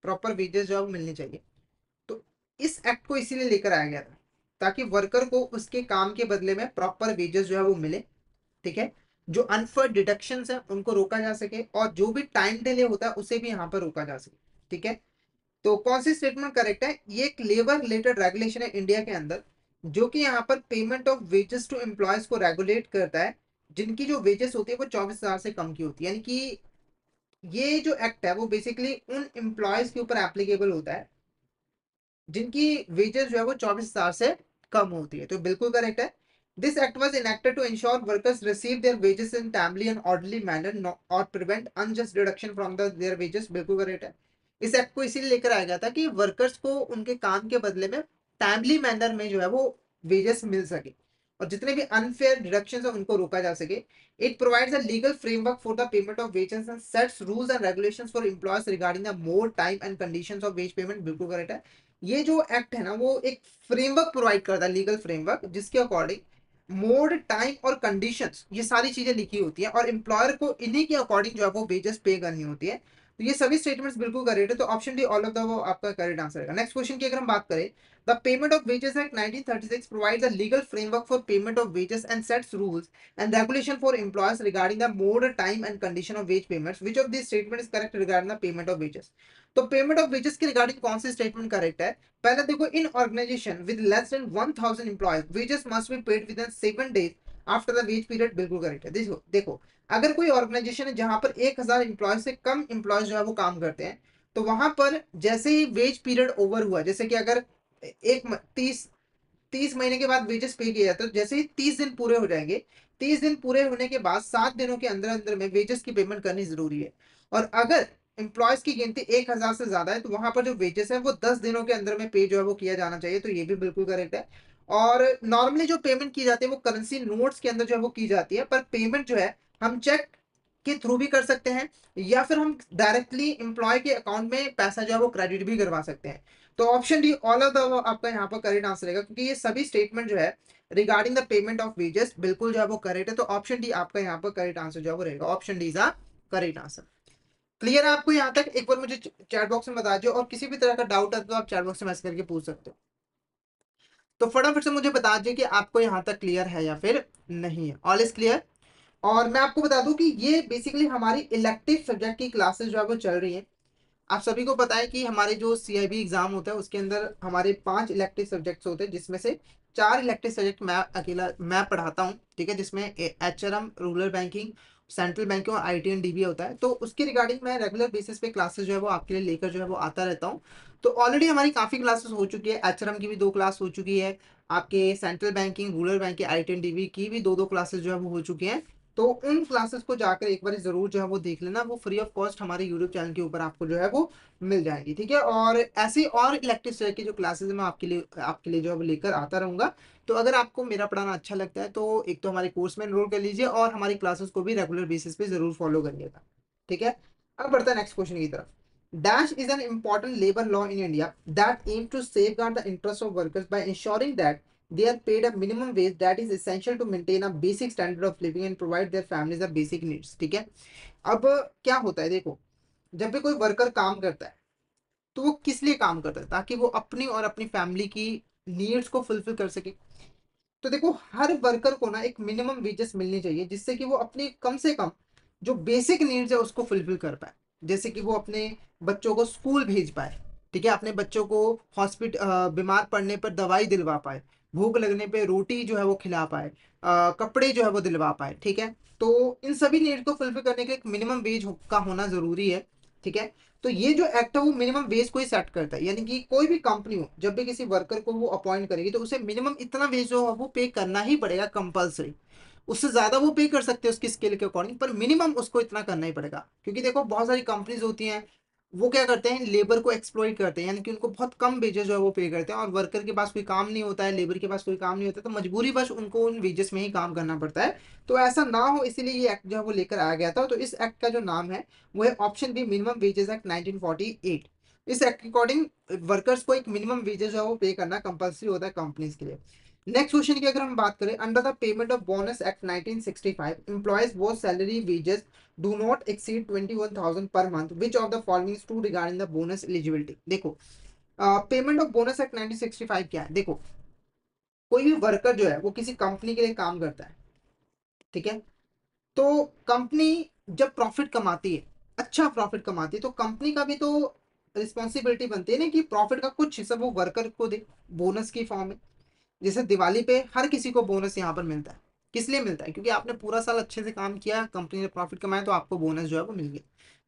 S1: प्रॉपर वेजेस जो है वो मिलनी चाहिए। तो इस एक्ट को इसीलिए लेकर आया गया था ताकि वर्कर को उसके काम के बदले में प्रॉपर वेजेस जो है वो मिले, ठीक है। जो अनफेयर डिडक्शंस है उनको रोका जा सके, और जो भी टाइम डिले होता है उसे भी यहाँ पर रोका जा सके, ठीक है। तो कौन सी स्टेटमेंट करेक्ट है? ये एक लेबर रिलेटेड रेगुलेशन है इंडिया के अंदर, जो कि यहाँ पर payment of wages to employees को रेगुलेट करता है, जिनकी जो वेजेस होती है वो 24,000 से कम की होती है। यानी कि ये जो एक्ट है वो बेसिकली उन एम्प्लॉयज के ऊपर एप्लीकेबल होता है जिनकी वेजेस जो है वो 24,000 से कम होती है। तो बिल्कुल करेक्ट है। This act was enacted to ensure workers receive their wages in timely and orderly manner और prevent unjust deduction from the their wages. बिल्कुल करेक्ट है। इस एक्ट को इसीलिए लेकर आया गया था कि वर्कर्स को उनके काम के बदले में टाइमली मैनर में जो है वो वेजेस मिल सके, और जितने भी अनफेयर डिडक्शन है उनको रोका जा सके। It provides a legal framework for the payment of wages and sets rules and regulations for employers regarding the mode, time and conditions of wage payment। बिल्कुल करेक्ट है। ये जो एक्ट है ना वो एक फ्रेमवर्क प्रोवाइड करता है, लीगल फ्रेमवर्क, जिसके अकॉर्डिंग मोड, टाइम और कंडीशंस ये सारी चीजें लिखी होती है, और एम्प्लॉयर को इन्हीं के अकॉर्डिंग जो है वो वेजेस पे करनी होती है। तो ये सभी स्टेटमेंट्स बिल्कुल करेक्ट है। तो option D all of the वो आपका करेक्ट आंसर है। नेक्स्ट क्वेश्चन की अगर हम बात करें, the payment of wages act 1936 provides a legal framework for payment of wages and sets rules and regulation for employers regarding the mode, time and condition of wage payments. Which of these statement is correct regarding the payment of wages? तो payment of wages के regarding कौन सी statement correct है? पहले देखो, in organization with less than 1000 employees wages must be paid within 7 days after the wage period. बिल्कुल correct है। देखो देखो, अगर कोई ऑर्गेनाइजेशन है जहां पर 1000 एम्प्लॉयज से कम एम्प्लॉयज जो है वो काम करते हैं, तो वहां पर जैसे ही वेज पीरियड ओवर हुआ, जैसे कि अगर एक 30 महीने के बाद वेजेस पे किया जाता है, तो जैसे ही 30 दिन पूरे हो जाएंगे, 30 दिन पूरे होने के बाद 7 दिनों के अंदर अंदर में वेजेस की पेमेंट करनी जरूरी है। और अगर एम्प्लॉयज की गिनती 1000 से ज्यादा है तो वहां पर जो वेजेस है वो 10 दिनों के अंदर में पे जो है वो किया जाना चाहिए। तो ये भी बिल्कुल करेक्ट है। और नॉर्मली जो पेमेंट की जाती है वो करेंसी नोट्स के अंदर जो है वो की जाती है, पर पेमेंट जो है हम चेक के थ्रू भी कर सकते हैं, या फिर हम डायरेक्टली एम्प्लॉय के अकाउंट में पैसा जो है वो क्रेडिट भी करवा सकते हैं। तो option D all of the आपका यहाँ पर करेक्ट आंसर रहेगा, क्योंकि ये सभी स्टेटमेंट जो है regarding the payment of wages बिल्कुल जो है वो करेक्ट है। तो ऑप्शन डी आपका यहाँ पर करेक्ट आंसर जो है वो रहेगा। Option D is a correct answer. Clear है आपको यहाँ तक? एक बार मुझे चैट बॉक्स में बता दो, और किसी भी तरह का डाउट है तो आप चैट बॉक्स में मैसेज करके पूछ सकते हो। तो फटाफट से मुझे बता दीजिए कि आपको यहाँ तक क्लियर है या फिर नहीं है। All is clear. और मैं आपको बता दूं कि ये बेसिकली हमारी इलेक्टिव सब्जेक्ट की क्लासेस जो है वो चल रही है। आप सभी को पता है कि हमारे जो सीआईबी एग्जाम होता है उसके अंदर हमारे 5 इलेक्टिव सब्जेक्ट्स होते हैं, जिसमें से 4 इलेक्टिव सब्जेक्ट मैं पढ़ाता हूँ, ठीक है, जिसमें HRM, rural banking, central banking और आईटी एंड डीबी होता है। तो उसकी रिगार्डिंग मैं रेगुलर बेसिस पे क्लासेस जो है वो आपके लिए लेकर जो है वो आता रहता हूँ। तो ऑलरेडी हमारी काफ़ी क्लासेस हो चुकी है, एचआरएम की भी 2 क्लास हो चुकी है, आपके central banking, rural banking, IT and dB की भी 2-2 क्लासेस जो है वो हो चुकी हैं। तो उन क्लासेस को जाकर एक बार ज़रूर जो है वो देख लेना, वो फ्री ऑफ कॉस्ट हमारे यूट्यूब चैनल के ऊपर आपको जो है वो मिल जाएंगी, ठीक है। और ऐसी और इलेक्टिव सब्जेक्ट की जो क्लासेस मैं आपके लिए जो है लेकर आता रहूँगा। तो अगर आपको मेरा पढ़ाना अच्छा लगता है तो एक तो हमारे कोर्स में एनरोल कर लीजिए और हमारी क्लासेस को भी रेगुलर बेसिस पे ज़रूर फॉलो करिएगा, ठीक है। अब बढ़ता है नेक्स्ट क्वेश्चन की तरफ। Dash is an important labor law in India that aim to safeguard the interests of workers by ensuring that they are paid a minimum wage that is essential to maintain a basic standard of living and provide their families the basic needs, ठीक है। अब क्या होता है, देखो, जब भी कोई वर्कर काम करता है तो वो किस लिए काम करता है, ताकि वो अपनी और अपनी फैमिली की नीड्स को फुलफिल कर सके। तो देखो, हर वर्कर को ना एक मिनिमम वेजेस मिलनी चाहिए, जिससे कि वो अपनी कम से कम जो बेसिक नीड्स है उसको फुलफिल कर पाए। जैसे कि वो अपने बच्चों को स्कूल भेज पाए, ठीक है, अपने बच्चों को हॉस्पिटल, बीमार पड़ने पर दवाई दिलवा पाए, भूख लगने पे रोटी जो है वो खिला पाए, कपड़े जो है वो दिलवा पाए, ठीक है। तो इन सभी नीड को फुलफिल करने के लिए एक मिनिमम वेज का होना जरूरी है, ठीक है। तो ये जो एक्ट है वो मिनिमम वेज को ही सेट करता है, यानी कि कोई भी कंपनी हो जब भी किसी वर्कर को वो अपॉइंट करेगी तो उसे मिनिमम इतना वेज जो है वो पे करना ही पड़ेगा, कंपलसरी। उससे ज्यादा वो पे कर सकते हैं उसकी स्किल के अकॉर्डिंग, पर मिनिमम उसको इतना करना ही पड़ेगा। क्योंकि देखो, बहुत सारी कंपनीज होती हैं, वो क्या करते हैं, लेबर को एक्सप्लॉइट करते हैं, यानी कि उनको बहुत कम वेजेस जो है वो पे करते हैं, और वर्कर के पास कोई काम नहीं होता है, लेबर के पास कोई काम नहीं होता, तो मजबूरी बस उनको उन वेजेस में ही काम करना पड़ता है। तो ऐसा ना हो, इसीलिए ये एक्ट जो है वो लेकर आया गया था। तो इस एक्ट का जो नाम है वो है option B, minimum wages act 1948। इस एक्ट के अकॉर्डिंग वर्कर्स को एक मिनिमम वेजेस जो है वो पे करना कंपलसरी होता है कंपनीज के लिए। नेक्स्ट क्वेश्चन की अगर हम बात करें, under the payment of bonus act 1965 employees वो salary wages do not exceed 21,000 per month, which of the following is true regarding the bonus eligibility. देखो, पेमेंट ऑफ बोनस एक्ट 1965 क्या है, देखो, कोई भी वर्कर जो है वो किसी कंपनी के लिए काम करता है, ठीक है। तो कंपनी जब प्रॉफिट कमाती है, अच्छा प्रॉफिट कमाती है, तो कंपनी का भी तो रिस्पॉन्सिबिलिटी बनती है ना कि प्रॉफिट का कुछ हिस्सा वो वर्कर को दे, बोनस की फॉर्म में। जैसे दिवाली पे हर किसी को बोनस यहाँ पर मिलता है। किस लिए मिलता है, क्योंकि आपने पूरा साल अच्छे से काम किया, कंपनी ने प्रॉफिट कमाया, तो आपको बोनस जो है वो मिल गया।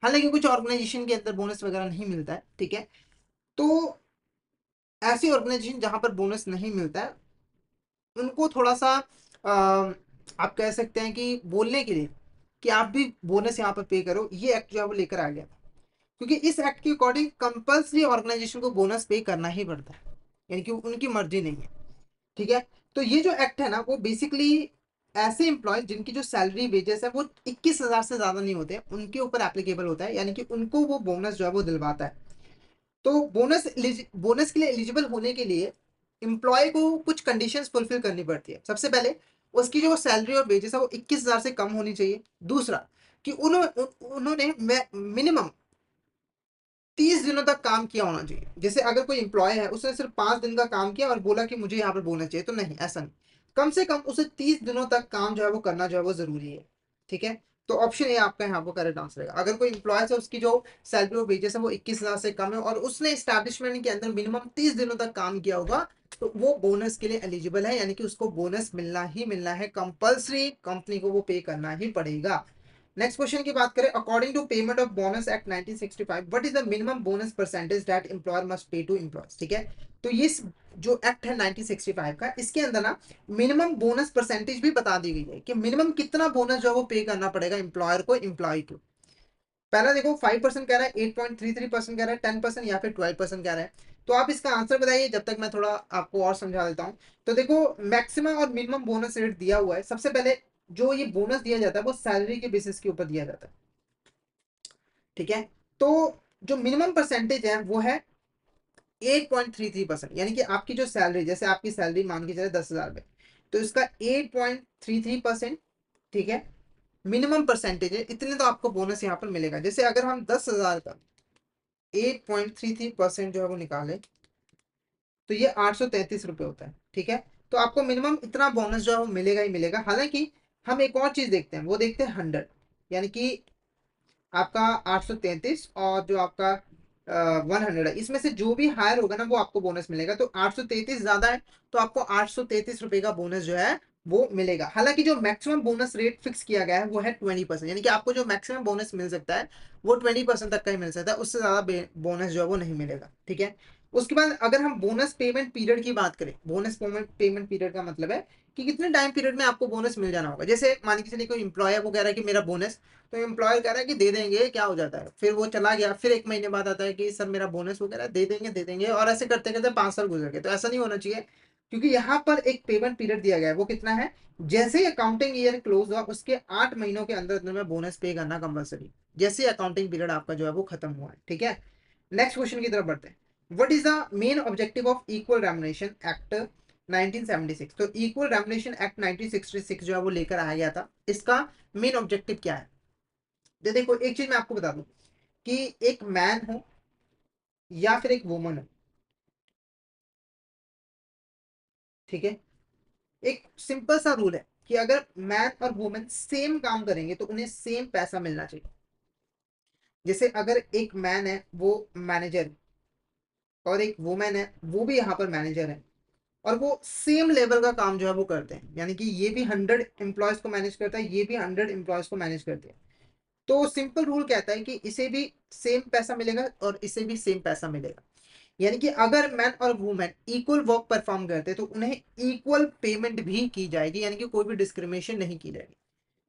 S1: हालांकि कुछ ऑर्गेनाइजेशन के अंदर बोनस वगैरह नहीं मिलता है, ठीक है। तो ऐसी ऑर्गेनाइजेशन जहां पर बोनस नहीं मिलता है, उनको थोड़ा सा आप कह सकते हैं कि बोलने के लिए कि आप भी बोनस यहाँ पर पे करो, ये एक्ट जो है वो लेकर आ गया। क्योंकि इस एक्ट के अकॉर्डिंग कंपल्सरी ऑर्गेनाइजेशन को बोनस पे करना ही पड़ता है, यानी कि उनकी मर्जी नहीं है, ठीक है। तो ये जो एक्ट है ना, वो बेसिकली ऐसे एम्प्लॉयज जिनकी जो सैलरी वेजेस है वो 21,000 से ज्यादा नहीं होते, उनके ऊपर एप्लीकेबल होता है, यानी कि उनको वो बोनस जो है वो दिलवाता है। तो बोनस के लिए एलिजिबल होने के लिए एम्प्लॉय को कुछ कंडीशंस फुलफिल करनी पड़ती है। सबसे पहले, उसकी जो सैलरी और वेजेस है वो 21,000 से कम होनी चाहिए। दूसरा, कि उन्होंने मिनिमम 30 दिनों तक काम किया होना चाहिए। जैसे अगर कोई एम्प्लॉय है, उसने सिर्फ 5 दिन का काम किया और बोला कि मुझे यहाँ पर बोनस चाहिए, तो नहीं, ऐसा नहीं। कम से कम उसे 30 दिनों तक काम जो है वो करना जो है वो जरूरी है, ठीक है। तो ऑप्शन ए आपका यहाँ पर करेक्ट आंसर है। अगर कोई एम्प्लॉय है, उसकी जो सैलरी और वेजेस है वो 21,000 से कम है और उसने एस्टैब्लिशमेंट के अंदर मिनिमम 30 दिनों तक काम किया होगा, तो वो बोनस के लिए एलिजिबल है, यानी कि उसको बोनस मिलना ही मिलना है, कंपल्सरी कंपनी को वो पे करना ही पड़ेगा। नेक्स्ट क्वेश्चन की बात करें, according to payment of bonus act 1965 what is the minimum bonus percentage that employer must pay to employees, ठीक है। तो ये जो एक्ट है 1965 का, इसके अंदर ना मिनिमम बोनस परसेंटेज भी बता दी गई है कि मिनिमम कितना बोनस जो है वो पे करना पड़ेगा एम्प्लॉयर को एम्प्लॉय को। पहला देखो, 5% कह रहा है, 8.33% कह रहा है, 10% या फिर 12% कह रहा है। तो आप इसका आंसर बताइए, जब तक मैं थोड़ा आपको और समझा देता हूँ। तो देखो, मैक्सिमम और मिनिमम बोनस रेट दिया हुआ है। सबसे पहले जो ये बोनस दिया जाता है वो सैलरी के बेसिस के ऊपर दिया जाता है, ठीक है। तो जो मिनिमम परसेंटेज है वो है 8.33%, यानी कि आपकी जो सैलरी, जैसे आपकी सैलरी मान के चले 10,000 रुपये, तो इसका 8.33%, ठीक है, मिनिमम परसेंटेज है। इतने तो आपको बोनस यहाँ पर मिलेगा। जैसे अगर हम 10,000 का 8.33% जो है वो निकाले, तो ये 833 रुपये होता है, ठीक है। तो आपको मिनिमम इतना बोनस जो है वो मिलेगा ही मिलेगा। हालांकि हम एक और चीज देखते हैं, वो देखते हैं 100, यानी कि आपका 833 और जो आपका 100 है, इसमें से जो भी हायर होगा ना वो आपको बोनस मिलेगा। तो 833 ज्यादा है तो आपको 833 रुपए का बोनस जो है वो मिलेगा। हालांकि जो मैक्सिमम बोनस रेट फिक्स किया गया है वो है 20%, यानी कि आपको जो मैक्सिमम बोनस मिल सकता है वो 20% तक का ही मिल सकता है, उससे ज्यादा बोनस जो है वो नहीं मिलेगा। ठीक है, उसके बाद अगर हम बोनस पेमेंट पीरियड की बात करें, बोनस पेमेंट पीरियड का मतलब है कि कितने टाइम पीरियड में आपको बोनस मिल जाना होगा। जैसे मान के चलिए कोई एम्प्लॉय वो कह रहा है कि मेरा बोनस, तो एम्प्लॉयर कह रहा है कि दे देंगे, क्या हो जाता है, फिर वो चला गया, फिर एक महीने बाद आता है कि सर मेरा बोनस वो कह रहा है दे देंगे, और ऐसे करते करते 5 साल गुजर गए। तो ऐसा नहीं होना चाहिए, क्योंकि यहाँ पर एक पेमेंट पीरियड दिया गया है, वो कितना है, जैसे ही अकाउंटिंग ईयर क्लोज हुआ उसके 8 महीनों के अंदर अंदर में बोनस पे करना कंपलसरी, जैसे अकाउंटिंग पीरियड आपका जो है वो खत्म हुआ है। ठीक है, नेक्स्ट क्वेश्चन की तरफ बढ़ते हैं। What is the main objective of equal remuneration act 1976? तो इक्वल रेम्युनरेशन एक्ट 1966 जो है वो लेकर आया गया था, इसका मेन ऑब्जेक्टिव क्या है? तो देखो एक चीज मैं आपको बता दूं कि एक मैन हो या फिर एक वुमन हो, ठीक है, एक सिंपल सा रूल है कि अगर मैन और वुमन सेम काम करेंगे तो उन्हें सेम पैसा मिलना चाहिए। जैसे अगर एक मैन है वो मैनेजर और एक वुमेन है वो भी यहाँ पर मैनेजर है, और वो सेम लेवल का काम जो है वो करते हैं, यानी कि ये भी 100 एम्प्लॉयज को मैनेज करता है, ये भी 100 एम्प्लॉयज को मैनेज करते हैं, तो सिंपल रूल कहता है कि इसे भी सेम पैसा मिलेगा और इसे भी सेम पैसा मिलेगा। यानी कि अगर मैन और वुमेन इक्वल वर्क परफॉर्म करते हैं तो उन्हें इक्वल पेमेंट भी की जाएगी, यानी कि कोई भी डिस्क्रिमिनेशन नहीं की जाएगी।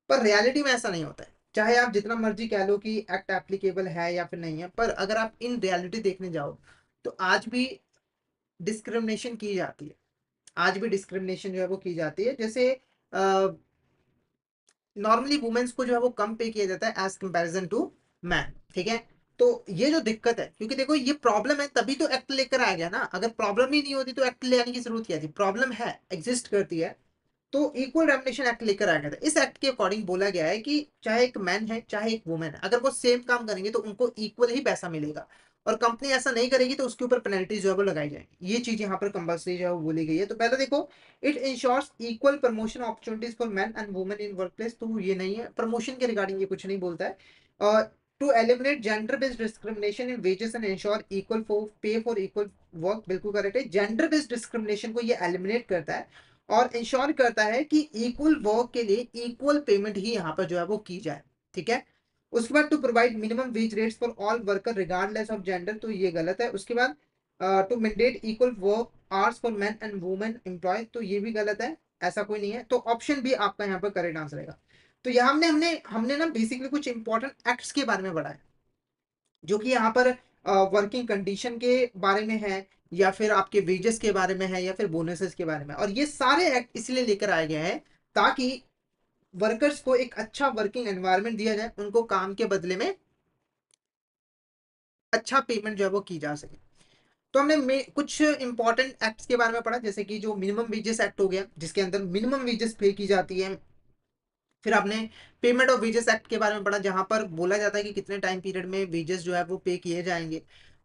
S1: पर रियलिटी में ऐसा नहीं होता है, चाहे आप जितना मर्जी कह लो कि एक्ट एप्लीकेबल है या फिर नहीं है, पर अगर आप इन रियलिटी देखने जाओ तो आज भी डिस्क्रिमिनेशन की जाती है, आज भी डिस्क्रिमिनेशन जो है वो की जाती है। जैसे नॉर्मली वुमेन्स को जो है वो कम पे किया जाता है एज कंपैरिजन टू मैन। ठीक है, तो ये जो दिक्कत है, क्योंकि देखो ये प्रॉब्लम है तभी तो एक्ट लेकर आ गया ना, अगर प्रॉब्लम ही नहीं होती तो एक्ट ले आने की जरूरत क्या थी, प्रॉब्लम है, एग्जिस्ट करती है, तो इक्वल रेमुनेशन एक्ट लेकर आ गया था। इस एक्ट के अकॉर्डिंग बोला गया है कि चाहे एक मैन है चाहे एक वुमेन है, अगर वो सेम काम करेंगे तो उनको इक्वल ही पैसा मिलेगा, और कंपनी ऐसा नहीं करेगी तो उसके ऊपर पेनल्टी जो है वो लगाई जाएगी। ये चीज यहाँ पर कंपल्सरी जो है वो बोली गई है। तो पहले देखो, it ensures equal promotion opportunities for man and women in work place, तो ये नहीं है, प्रमोशन के रिगार्डिंग ये कुछ नहीं बोलता है। और to eliminate gender based discrimination in wages and ensure equal for pay for equal work, बिल्कुल करेक्ट है, जेंडर बेस्ड डिस्क्रिमिनेशन को ये एलिमिनेट करता है और इंश्योर करता है कि इक्वल वर्क के लिए इक्वल पेमेंट ही यहाँ पर जो है वो की जाए। ठीक है, उसके बाद to provide minimum wage rates for all worker regardless of gender, तो ये गलत है। उसके बाद to mandate equal work hours for man and women employ, तो ये भी गलत है, ऐसा कोई नहीं है। तो ऑप्शन भी आपका यहाँ पर करेक्ट आंसर रहेगा। तो यहाँ हमने हमने हमने ना बेसिकली कुछ इंपॉर्टेंट एक्ट्स के बारे में पढ़ा है, जो कि यहाँ पर वर्किंग कंडीशन के बारे में है, या फिर आपके वेजेस के बारे में है, या फिर बोनसेस के बारे में। और ये सारे एक्ट इसलिए लेकर आए गए हैं ताकि वर्कर्स को एक अच्छा वर्किंग एनवायरनमेंट दिया जाए, उनको काम के बदले में अच्छा पेमेंट जो है वो की जा सके। तो हमने कुछ इंपॉर्टेंट एक्ट्स के बारे में पढ़ा, जैसे कि जो मिनिमम वेजेस एक्ट हो गया जिसके अंदर मिनिमम वेजेस पे की जाती है। फिर आपने पेमेंट ऑफ वेजेस एक्ट के बारे में पढ़ा, जहां पर बोला जाता है कि कितने टाइम पीरियड में वेजेस जो है वो पे किए जाएंगे।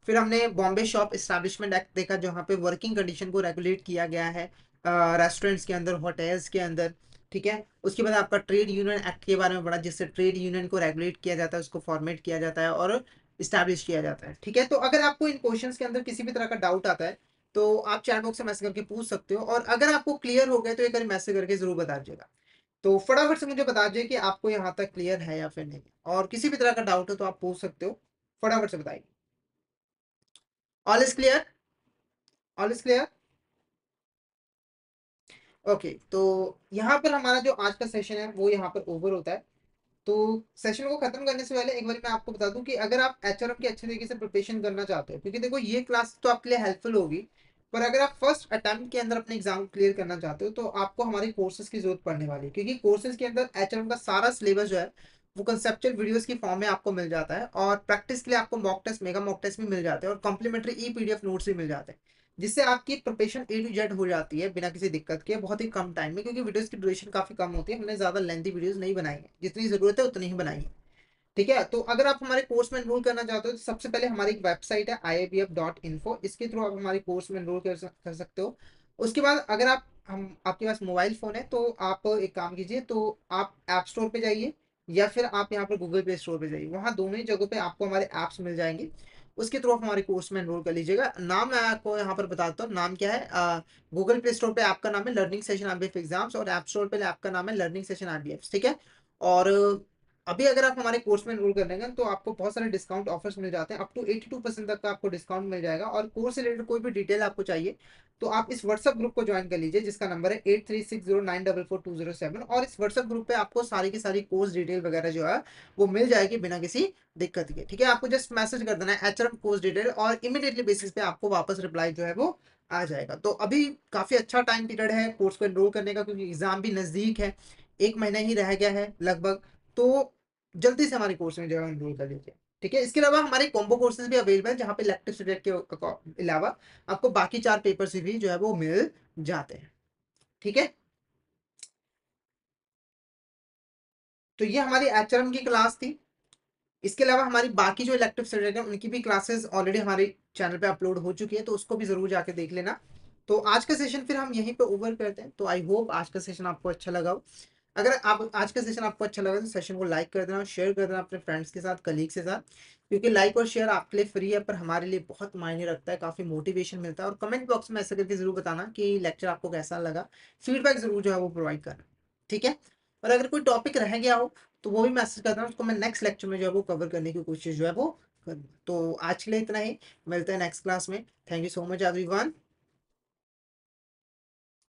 S1: फिर हमने बॉम्बे शॉप एस्टैब्लिशमेंट एक्ट देखा, जहां पे वर्किंग कंडीशन को रेगुलेट किया गया है रेस्टोरेंट्स के अंदर, होटल्स के अंदर। ठीक है, उसके बाद आपका ट्रेड यूनियन एक्ट के बारे में पढ़ा, जिससे ट्रेड यूनियन को रेगुलेट किया जाता है, उसको फॉर्मेट किया जाता है और इस्टेब्लिश किया जाता है। ठीक है, तो अगर आपको इन क्वेश्चंस के अंदर किसी भी तरह का डाउट आता है तो आप चैट बॉक्स में मैसेज करके पूछ सकते हो, और अगर आपको क्लियर हो गए तो एक बार मैसेज करके जरूर बता दीजिएगा। तो फटाफट से मुझे बता दीजिए कि आपको यहाँ तक क्लियर है या फिर नहीं, और किसी भी तरह का डाउट हो तो आप पूछ सकते हो, फटाफट से बताइए। All is clear? All is clear? Okay, तो यहाँ पर हमारा जो आज का सेशन है वो यहाँ पर ओवर होता है। तो सेशन को खत्म करने से पहले एक बार मैं आपको बता दूं कि अगर आप एचआरएम की अच्छे तरीके से प्रिपरेशन करना चाहते हो, क्योंकि देखो ये क्लास तो आपके लिए हेल्पफुल होगी, पर अगर आप फर्स्ट अटेम्प्ट के अंदर अपने एग्जाम क्लियर करना चाहते हो तो आपको हमारे कोर्सेज की जरूरत पड़ने वाली है, क्योंकि कोर्सेज के अंदर एचआरएम का सारा सिलेबस जो है वो कंसेप्चुअल वीडियोस की फॉर्म में आपको मिल जाता है, और प्रैक्टिस के लिए आपको mock test, mega mock test भी मिल जाते हैं, और कॉम्प्लीमेंट्री ई पीडीएफ नोट्स भी मिल जाते हैं, जिससे आपकी प्रिपरेशन ए टू जेड हो जाती है बिना किसी दिक्कत के, बहुत ही कम टाइम में, क्योंकि वीडियोस की ड्यूरेशन काफी कम होती है, हमने ज्यादा लेंथी वीडियोस नहीं बनाई है, जितनी जरूरत है उतनी ही बनाई है। ठीक है, तो अगर आप हमारे कोर्स में एनरोल करना चाहते हो तो सबसे पहले हमारी एक वेबसाइट है iabf.info, इसके थ्रू आप हमारे कोर्स में एनरोल कर सकते हो। उसके बाद अगर आप हम आपके पास मोबाइल फोन है तो आप एक काम कीजिए, तो आप ऐप स्टोर पे जाइए, या फिर आप यहाँ पर गूगल प्ले स्टोर पे जाइए, वहाँ दोनों ही जगहों पे आपको हमारे ऐप्स मिल जाएंगे। उसके थ्रू आप हमारे कोर्स में एनरोल कर लीजिएगा। नाम मैं आपको यहाँ पर बताता हूँ, नाम क्या है। गूगल प्ले स्टोर पे आपका नाम है लर्निंग सेशन आईबीएफ एग्जाम्स, और ऐप स्टोर पे आपका नाम है लर्निंग सेशन आईबीएफ, ठीक है। और अभी अगर आप हमारे कोर्स में एनरोल कर लेंगे तो आपको बहुत सारे डिस्काउंट ऑफर्स मिल जाते हैं, अप टू 82% तक का आपको डिस्काउंट मिल जाएगा। और कोर्स से रिलेटेड कोई भी डिटेल आपको चाहिए तो आप इस व्हाट्सएप ग्रुप को ज्वाइन कर लीजिए, जिसका नंबर है 8360944207। और इस व्हाट्सएप ग्रुप पे आपको सारी की सारी कोर्स डिटेल वगैरह जो है वो मिल जाएगी बिना किसी दिक्कत के, ठीक है। आपको जस्ट मैसेज कर देना है एचआरएम कोर्स डिटेल, और इमीडिएटली बेसिस पे आपको वापस रिप्लाई जो है वो आ जाएगा। तो अभी काफी अच्छा टाइम पीरियड है कोर्स को एनरोल करने का, क्योंकि एग्जाम भी नजदीक है, एक महीना ही रह गया है लगभग। तो जल्दी से हमारे कोर्स में जो है एनरोल कर लीजिए, ठीक है। इसके अलावा हमारे कॉम्बो कोर्सेज भी अवेलेबल है, जहाँ पे इलेक्टिव सब्जेक्ट के अलावा आपको बाकी 4 पेपर से भी जो है वो मिल जाते हैं, ठीक है। तो ये हमारी एचआरएम की क्लास थी। इसके अलावा हमारी बाकी जो इलेक्टिव सब्जेक्ट है उनकी भी क्लासेस ऑलरेडी हमारे चैनल पे अपलोड हो चुकी है, तो उसको भी जरूर जाके देख लेना। तो आज का सेशन फिर हम यहीं पे ओवर करते हैं। तो आई होप आज का सेशन आपको अच्छा लगा हो। अगर आप आज का सेशन आपको अच्छा लगा तो सेशन को लाइक कर देना, शेयर कर देना अपने फ्रेंड्स के साथ, कलीग्स के साथ, क्योंकि लाइक और शेयर आपके लिए फ्री है पर हमारे लिए बहुत मायने रखता है, काफी मोटिवेशन मिलता है। और कमेंट बॉक्स में ऐसा करके जरूर बताना कि लेक्चर आपको कैसा लगा, फीडबैक जरूर जो है वो प्रोवाइड करना, ठीक है। और अगर कोई टॉपिक रह गया हो तो वो भी मैसेज करना, उसको मैं नेक्स्ट लेक्चर में जो है वो कवर करने की कोशिश जो है वो करूँ। तो आज के लिए इतना ही, मिलते हैं नेक्स्ट क्लास में। Thank you so much everyone.